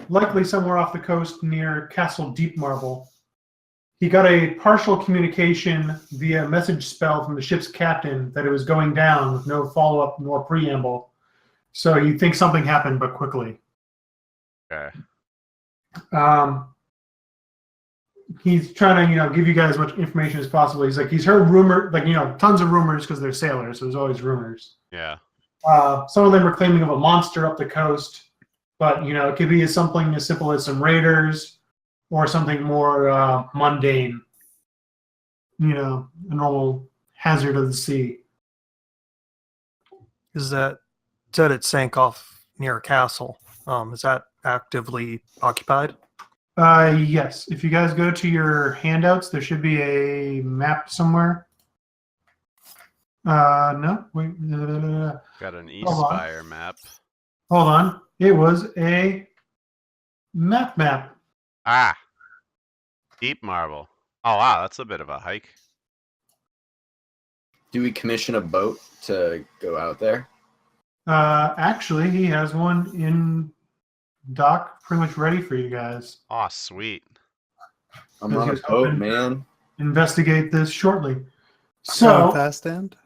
S2: likely somewhere off the coast near Castle Deep Marble. He got a partial communication via message spell from the ship's captain that it was going down with no follow-up nor preamble. So he thinks something happened, but quickly.
S1: Okay.
S2: He's trying to, give you guys as much information as possible. He's like, he's heard rumor, tons of rumors because they're sailors, so there's always rumors.
S1: Yeah.
S2: Some of them are claiming of a monster up the coast, but it could be something as simple as some raiders or something more mundane. A normal hazard of the sea.
S4: Is that said it sank off near a castle? Is that actively occupied?
S2: Yes. If you guys go to your handouts, there should be a map somewhere. No, wait.
S1: Got an Eastspire map.
S2: Hold on. It was a map.
S1: Ah. Deep Marble. Oh, wow, that's a bit of a hike.
S6: Do we commission a boat to go out there?
S2: Actually, he has one in dock pretty much ready for you guys.
S1: Oh, sweet.
S6: I'm on a boat, man.
S2: Investigate this shortly.
S3: So
S2: So,
S3: fast end.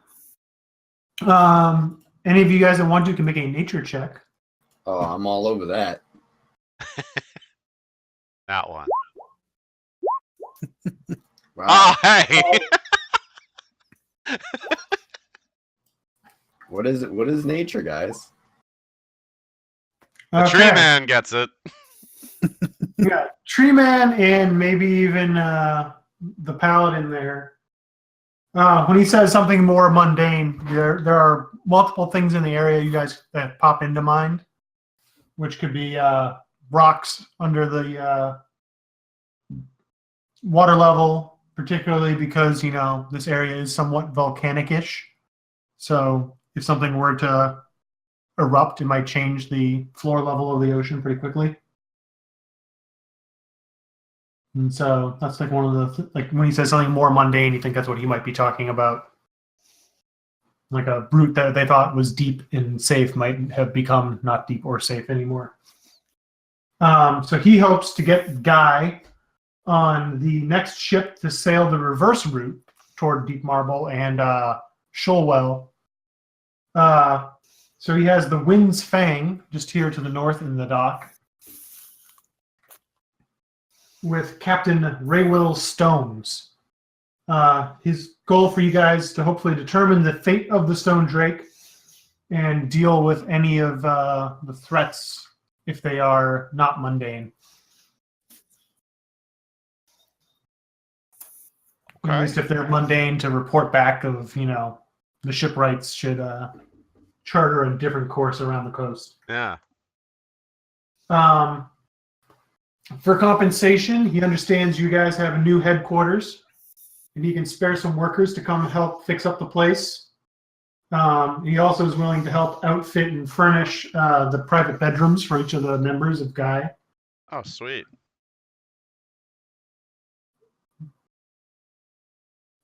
S2: any of you guys that want to can make a nature check.
S6: Oh, I'm all over that.
S1: That one.
S6: Wow.
S1: Oh, hey!
S6: What is it? What is nature, guys?
S1: The tree man gets it.
S2: Yeah, tree man and maybe even the paladin there. When he says something more mundane, there are multiple things in the area you guys that pop into mind, which could be rocks under the water level, particularly because this area is somewhat volcanic-ish. So if something were to erupt, it might change the floor level of the ocean pretty quickly. And so that's like one of the when he says something more mundane, you think that's what he might be talking about. Like a brute that they thought was deep and safe might have become not deep or safe anymore. So he hopes to get Guy on the next ship to sail the reverse route toward Deep Marble and Shoalwell. So he has the Wind's Fang just here to the north in the dock, with Captain Raywill Stones. His goal for you guys to hopefully determine the fate of the Stone Drake and deal with any of the threats if they are not mundane.
S1: Okay.
S2: At least if they're mundane, to report back of, the shipwrights should charter a different course around the coast.
S1: Yeah.
S2: For compensation, he understands you guys have a new headquarters, and he can spare some workers to come help fix up the place. He also is willing to help outfit and furnish the private bedrooms for each of the members of Guy.
S1: Oh, sweet.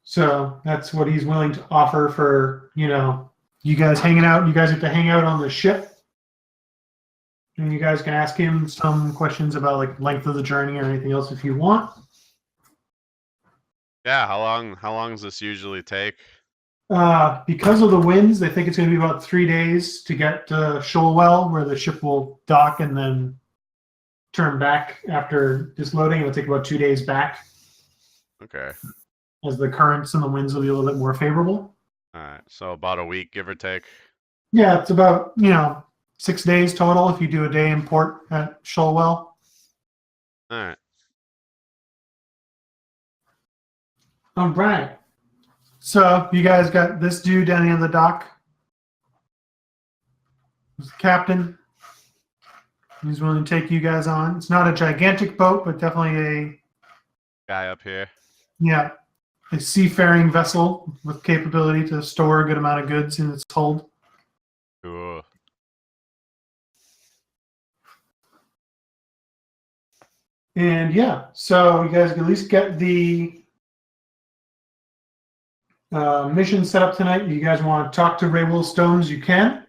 S2: So that's what he's willing to offer for, you guys hanging out. You guys have to hang out on the ship. And you guys can ask him some questions about length of the journey or anything else if you want.
S1: Yeah, how long does this usually take?
S2: Because of the winds, they think it's going to be about 3 days to get to Shoalwell, where the ship will dock and then turn back after disloading. It'll take about 2 days back.
S1: Okay.
S2: as the currents and the winds will be a little bit more favorable.
S1: All right. So about a week, give or take.
S2: Yeah, it's about 6 days total if you do a day in port at Shoalwell.
S1: All right.
S2: All right. So you guys got this dude down the end of the dock. He's the captain. He's willing to take you guys on. It's not a gigantic boat, but definitely
S1: Guy up here.
S2: a seafaring vessel with capability to store a good amount of goods in its hold.
S1: Cool.
S2: And yeah, so you guys can at least get the mission set up tonight. You guys want to talk to Ray Will Stones, you can.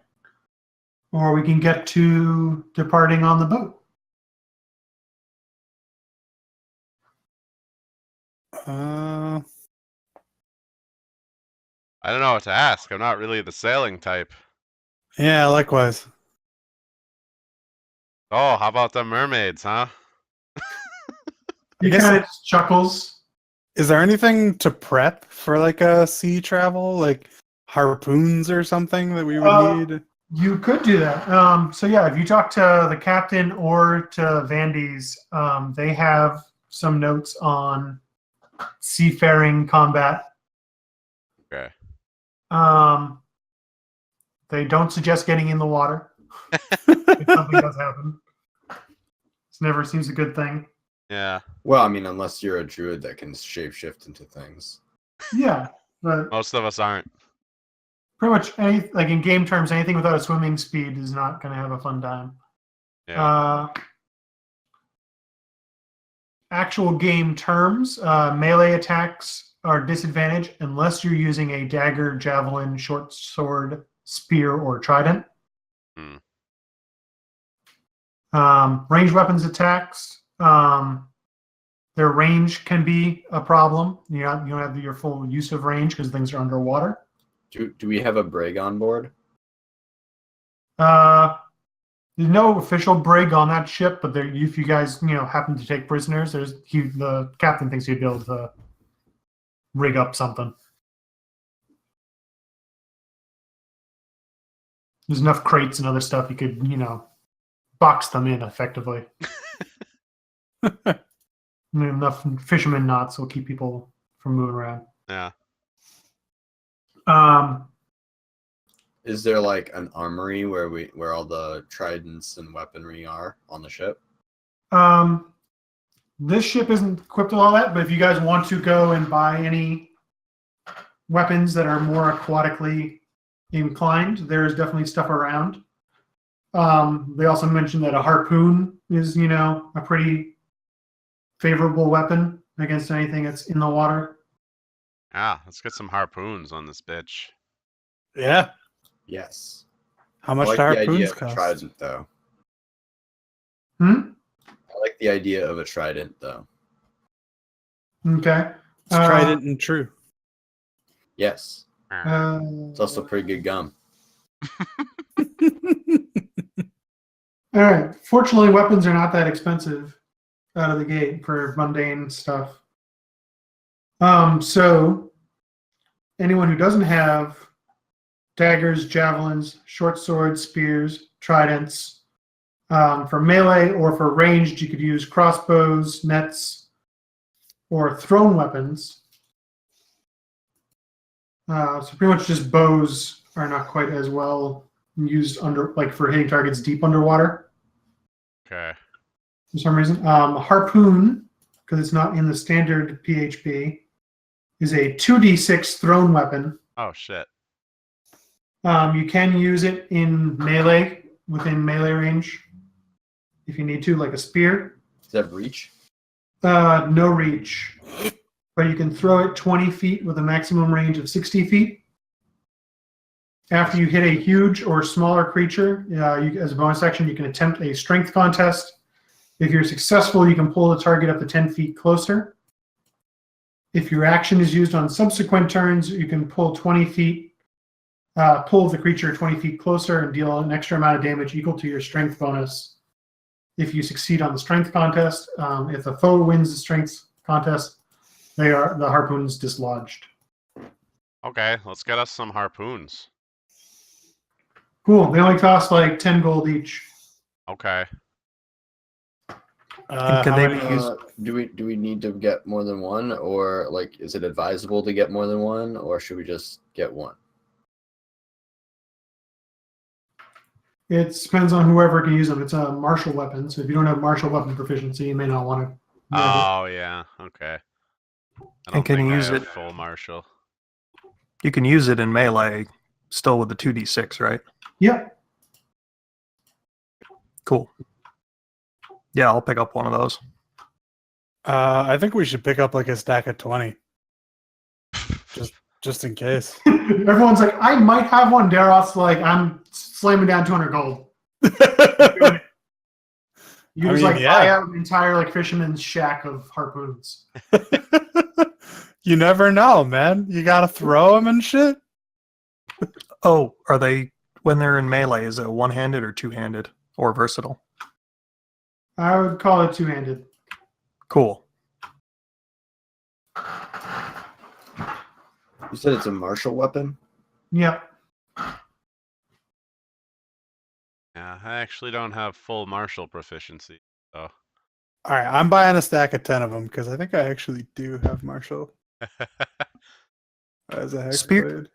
S2: Or we can get to departing on the boat.
S3: Uh,
S1: I don't know what to ask. I'm not really the sailing type.
S3: yeah, likewise.
S1: Oh, how about the mermaids, huh?
S2: He
S3: guess-
S2: kind of chuckles.
S3: Is there anything to prep for like a sea travel, like harpoons or something that we would need?
S2: You could do that. So yeah, if you talk to the captain or to Vandy's, they have some notes on seafaring combat.
S1: Okay.
S2: They don't suggest getting in the water. If something does happen. It never seems a good thing.
S1: Yeah.
S6: Well, I mean, unless you're a druid that can shapeshift into things.
S2: Yeah, but
S1: Most of us aren't.
S2: pretty much like in game terms, anything without a swimming speed is not going to have a fun time.
S1: Yeah.
S2: Actual game terms, melee attacks are disadvantaged unless you're using a dagger, javelin, short sword, spear, or trident. Ranged weapons attacks, their range can be a problem. You don't have your full use of range because things are underwater.
S6: Do we have a brig on board?
S2: There's no official brig on that ship, but if you guys happen to take prisoners, the captain thinks he'd be able to rig up something. There's enough crates and other stuff you could box them in effectively. Enough fisherman knots will keep people from moving around.
S1: Yeah.
S6: Is there like an armory where all the tridents and weaponry are on the ship?
S2: This ship isn't equipped with all that, but if you guys want to go and buy any weapons that are more aquatically inclined, there's definitely stuff around. They also mentioned that a harpoon is, a pretty favorable weapon against anything that's in the water.
S1: Yeah. Let's get some harpoons on this bitch.
S3: Yeah.
S6: Yes.
S3: How
S6: I
S3: much
S6: like
S3: do
S6: the idea
S3: harpoons
S6: of a
S3: cost?
S6: trident, though. I like the idea of a trident, though.
S2: Okay.
S3: It's trident and true.
S6: Yes. It's also pretty good gum.
S2: All right. Fortunately, weapons are not that expensive out of the gate for mundane stuff. So anyone who doesn't have daggers, javelins, short swords, spears, tridents, for melee or for ranged, you could use crossbows, nets, or thrown weapons. So pretty much just bows are not quite as well used for hitting targets deep underwater.
S1: Okay.
S2: For some reason. Harpoon, because it's not in the standard PHP, is a 2d6 thrown weapon.
S1: Oh shit.
S2: You can use it in melee, within melee range, if you need to, like a spear.
S6: Does that have reach?
S2: No reach. But you can throw it 20 feet with a maximum range of 60 feet. After you hit a huge or smaller creature, as a bonus action, you can attempt a strength contest. If you're successful, you can pull the target up to 10 feet closer. If your action is used on subsequent turns, you can pull 20 feet, pull the creature 20 feet closer and deal an extra amount of damage equal to your strength bonus. If you succeed on the strength contest, if the foe wins the strength contest, The harpoon's dislodged.
S1: Okay, let's get us some harpoons.
S2: Cool. They only cost like 10 gold each.
S1: Okay.
S4: And can
S3: How
S4: they
S3: many?
S4: be used?
S6: Do we need to get more than one, or like is it advisable to get more than one, or should we just get one?
S2: It depends on whoever can use them. It's a martial weapon, so if you don't have martial weapon proficiency, you may not want to.
S1: Oh yeah. Okay. I don't
S4: can
S1: think
S4: you
S1: I
S4: use
S1: have
S4: it?
S1: full martial.
S4: You can use it in melee, still with the 2d6, right?
S2: Yep.
S4: Cool. Yeah, I'll pick up one of those.
S3: I think we should pick up like a stack of 20, just in case.
S2: Everyone's like, I might have one. Daroth's like, I'm slamming down 200 gold. You
S3: I
S2: just
S3: mean,
S2: buy
S3: yeah.
S2: out an entire like fisherman's shack of harpoons.
S3: You never know, man. You gotta throw them and shit.
S4: Oh, are they, when they're in melee, is it one-handed or two-handed or versatile?
S2: I would call it two-handed.
S4: Cool.
S6: You said it's a martial weapon.
S2: Yep.
S1: Yeah, I actually don't have full martial proficiency. So.
S3: All right, I'm buying a stack of 10 of them because I think I actually do have martial as a hexblade.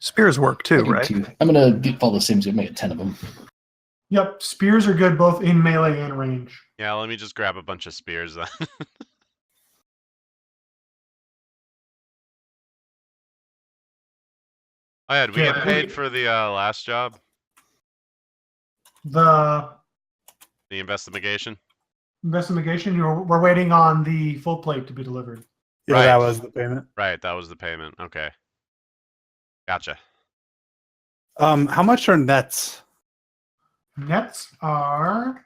S4: Spears work too,
S5: I do
S4: right?
S5: too. I'm gonna follow the same. So make it 10 of them.
S2: Yep. Spears are good both in melee and range.
S1: Yeah, let me just grab a bunch of spears then. Oh yeah, did we
S2: Yeah,
S1: get paid for the last job?
S2: The
S1: The investigation?
S2: investigation, we're waiting on the full plate to be delivered.
S3: Yeah,
S1: Right.
S3: that was the payment.
S1: Right, that was the payment. Okay. Gotcha.
S3: How much are nets?
S2: Nets are.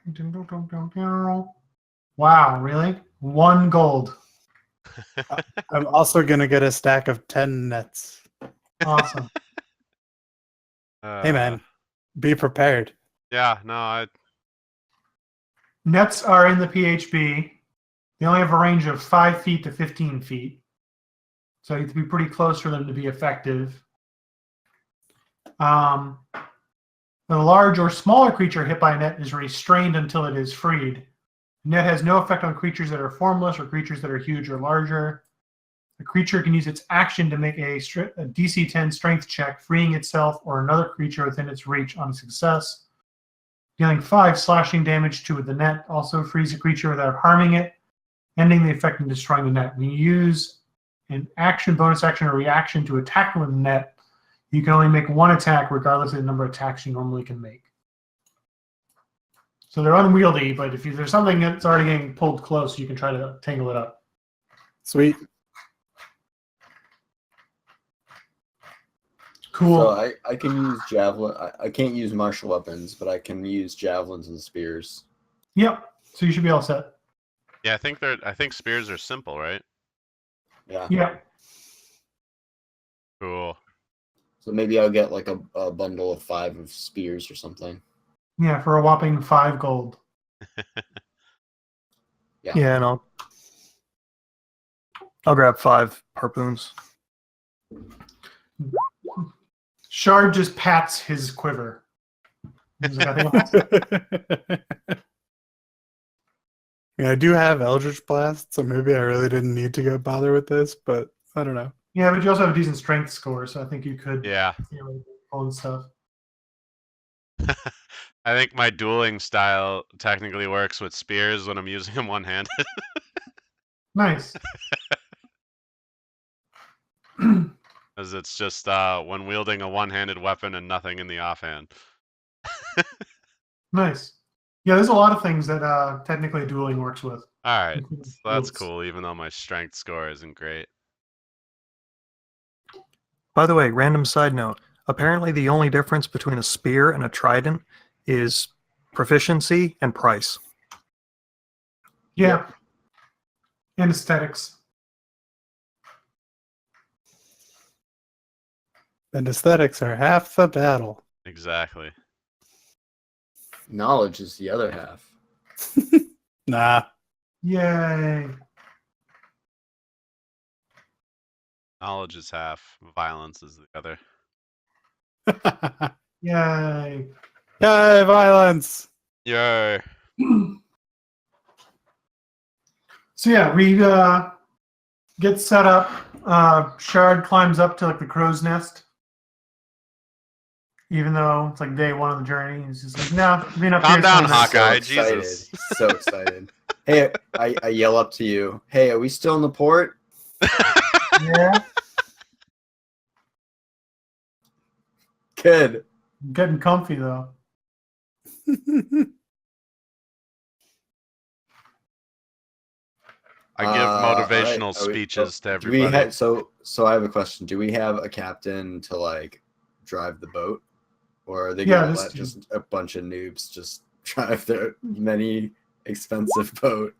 S2: Wow, really? 1 gold.
S3: I'm also gonna get a stack of 10 nets.
S2: Awesome.
S3: Hey man, be prepared.
S1: Yeah, no, I
S2: Nets are in the PHB. They only have a range of 5 feet to 15 feet. So you have to be pretty close for them to be effective. The large or smaller creature hit by a net is restrained until it is freed. Net has no effect on creatures that are formless or creatures that are huge or larger. The creature can use its action to make a DC 10 strength check, freeing itself or another creature within its reach on success. Dealing 5 slashing damage to the net also frees a creature without harming it, ending the effect and destroying the net. When you use an action, bonus action, or reaction to attack with the net, you can only make 1 attack regardless of the number of attacks you normally can make. So they're unwieldy, but if there's something that's already getting pulled close, you can try to tangle it up.
S3: Sweet.
S2: Cool.
S6: So I can use javelin. I can't use martial weapons, but I can use javelins and spears.
S2: Yep. So you should be all set.
S1: Yeah, I think spears are simple, right?
S6: Yeah.
S2: Yeah.
S1: Cool.
S6: So maybe I'll get like a bundle of 5 of spears or something.
S2: Yeah, for a whopping 5 gold.
S4: Yeah, and I'll grab 5 harpoons.
S2: Shard just pats his quiver. He's like, I think I'm all set.
S3: Yeah, I do have Eldritch Blast, so maybe I really didn't need to go bother with this, but I don't know.
S2: Yeah, but you also have a decent strength score, so I think you could
S1: Yeah.
S2: pull and stuff.
S1: I think my dueling style technically works with spears when I'm using them one-handed.
S2: Nice.
S1: Because it's just when wielding a one-handed weapon and nothing in the offhand.
S2: Nice. Yeah, there's a lot of things that technically dueling works with.
S1: Alright,
S2: including
S1: so that's
S2: shields.
S1: cool, even though my strength score isn't great.
S4: By the way, random side note. Apparently the only difference between a spear and a trident is proficiency and price.
S2: Yeah. And aesthetics.
S3: And aesthetics are half the battle.
S1: Exactly.
S6: Knowledge is the other half.
S3: Nah.
S2: Yay.
S1: Knowledge is half, violence is the other.
S2: Yay.
S3: Yay, violence!
S1: Yay!
S2: So yeah, we get set up. Shard climbs up to like the crow's nest. Even though it's like day one of the journey, he's just like, no, being up
S1: Calm
S2: here.
S1: down,
S2: sounds nice."
S1: Hawkeye.
S6: So excited.
S1: Jesus.
S6: So excited. Hey, I yell up to you. Hey, are we still in the port?
S2: Yeah,
S6: Good.
S2: getting comfy though.
S1: I give motivational
S6: all right.
S1: speeches to
S6: Do we
S1: everybody.
S6: have so I have a question. Do we have a captain to like drive the boat, or are they
S2: Yeah,
S6: gonna
S2: this
S6: let
S2: dude.
S6: just a bunch of noobs just drive their many expensive boat?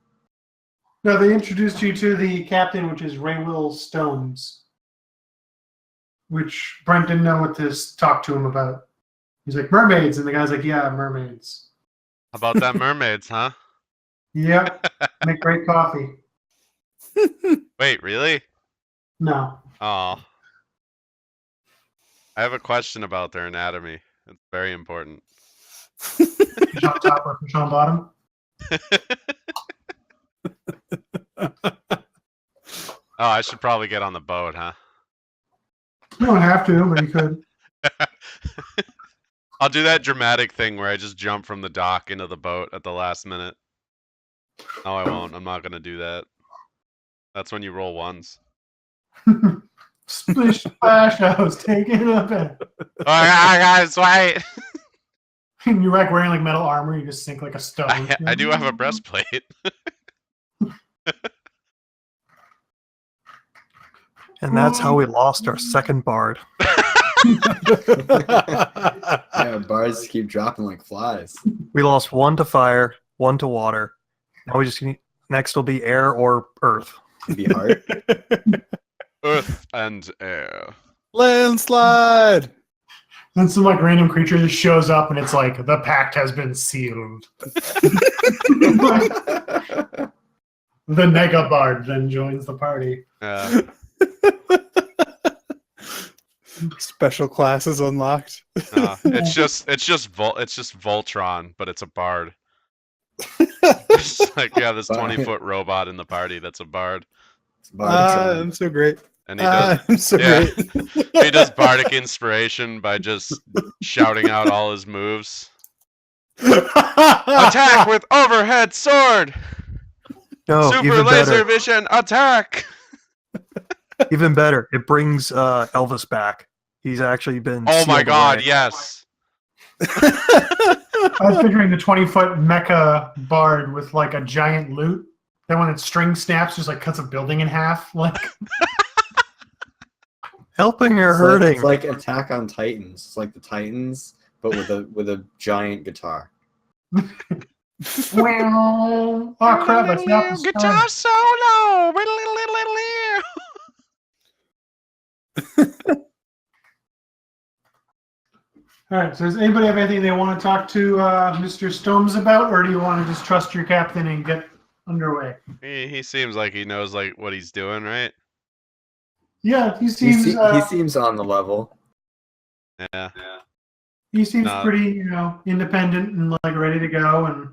S2: No, they introduced you to the captain, which is Raywill Stones, which Brent didn't know what to talk to him about. He's like, mermaids, and the guy's like, yeah, mermaids.
S1: How about them mermaids, huh?
S2: Yep, make great coffee.
S1: Wait, really?
S2: No.
S1: Oh. I have a question about their anatomy. It's very important.
S2: Fish on top or fish on bottom?
S1: Oh, I should probably get on the boat, huh?
S2: You don't have to, but you could.
S1: I'll do that dramatic thing where I just jump from the dock into the boat at the last minute. No, I won't. I'm not going to do that. That's when you roll ones.
S2: Splish splash, I was taking a bit.
S1: Oh, guys, wait!
S2: You're like wearing like metal armor, you just sink like a stone.
S1: I do have a breastplate.
S4: And that's how we lost our second bard.
S6: Yeah, bars keep dropping like flies.
S4: We lost one to fire, one to water. Now we just need, next will be air or earth.
S6: Could be hard.
S1: Earth and air.
S3: Landslide!
S2: Then some like random creature just shows up and it's like the pact has been sealed. The Nega Bard then joins the party.
S3: Special classes unlocked.
S1: It's just Voltron, but it's a bard. It's like, yeah, this 20-foot robot in the party that's a bard.
S3: I'm so great.
S1: And he does
S3: I'm so great.
S1: he does bardic inspiration by just shouting out all his moves. Attack with overhead sword!
S4: No,
S1: Super
S4: even
S1: laser
S4: better.
S1: vision attack!
S4: Even better. It brings Elvis back. He's actually been.
S1: Oh my
S4: sealed
S1: god,
S4: away.
S1: yes.
S2: I was figuring the 20-foot mecha bard with like a giant loot. Then when its string snaps, just like cuts a building in half. Like
S4: Helping or
S6: It's
S4: hurting?
S6: like Attack on Titans. It's like the Titans, but with a giant guitar.
S2: wow. Oh crap, that's not the
S1: Guitar solo!
S2: All right, so does anybody have anything they want to talk to Mr. Stomes about, or do you want to just trust your captain and get underway?
S1: He seems like he knows like what he's doing, right?
S2: Yeah, he
S6: He,
S2: seems
S6: he seems on the level.
S1: Yeah.
S2: he seems
S1: No.
S2: pretty, independent and like ready to go. And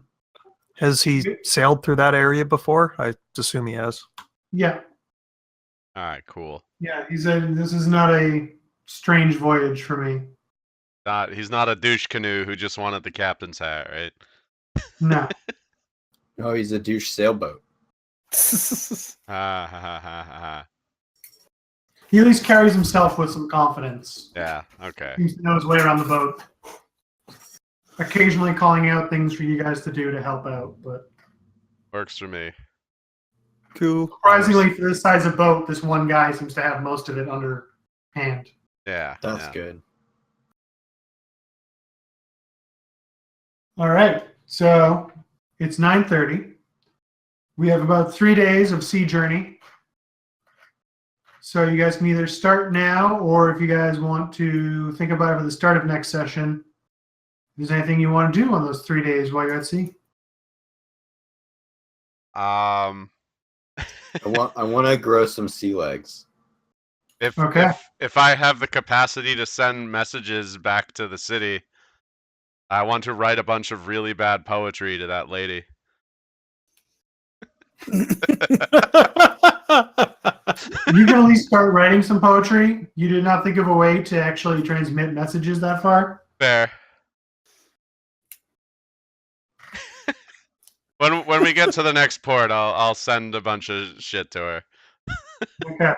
S4: Has he sailed through that area before? I assume he has.
S2: yeah,
S1: Alright, cool.
S2: yeah, he said this is not a strange voyage for me.
S1: He's not a douche canoe who just wanted the captain's hat, right?
S2: No,
S6: No, he's a douche sailboat.
S1: Ha ha ha ha ha.
S2: he at least carries himself with some confidence.
S1: Yeah, okay.
S2: He knows his way around the boat. Occasionally calling out things for you guys to do to help out, but
S1: Works for me.
S3: Cool.
S2: surprisingly for this size of boat, this one guy seems to have most of it under hand.
S1: Yeah.
S6: That's
S1: yeah.
S6: good.
S2: All right, so it's 9:30. We have about 3 days of sea journey. So you guys can either start now, or if you guys want to think about it for the start of next session, if there's anything you want to do on those 3 days while you're at sea.
S6: I want to grow some sea legs.
S2: Okay.
S1: If I have the capacity to send messages back to the city, I want to write a bunch of really bad poetry to that lady.
S2: You can at least start writing some poetry. You did not think of a way to actually transmit messages that far?
S1: Fair. When we get to the next port, I'll send a bunch of shit to her.
S2: Okay.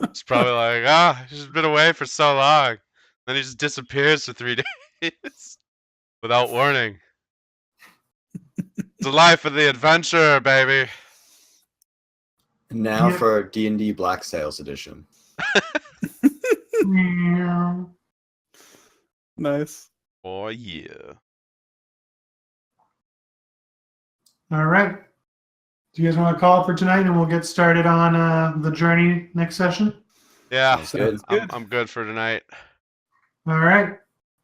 S1: It's probably like, he's been away for so long. Then he just disappears for 3 days without warning. It's the life of the adventurer, baby.
S6: And now
S2: Yeah.
S6: for D&D Black Sales Edition.
S2: Meow.
S3: Nice.
S1: Oh yeah.
S2: All right. Do you guys want to call it for tonight, and we'll get started on the journey next session?
S1: Yeah,
S6: Sounds good.
S1: I'm good for tonight.
S2: All right.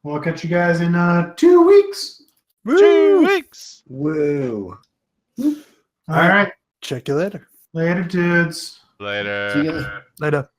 S2: We'll catch you guys in 2 weeks.
S1: 2 weeks.
S6: Woo!
S2: All right.
S3: Check you later.
S2: Later, dudes.
S1: Later.
S5: See you guys.
S4: Later.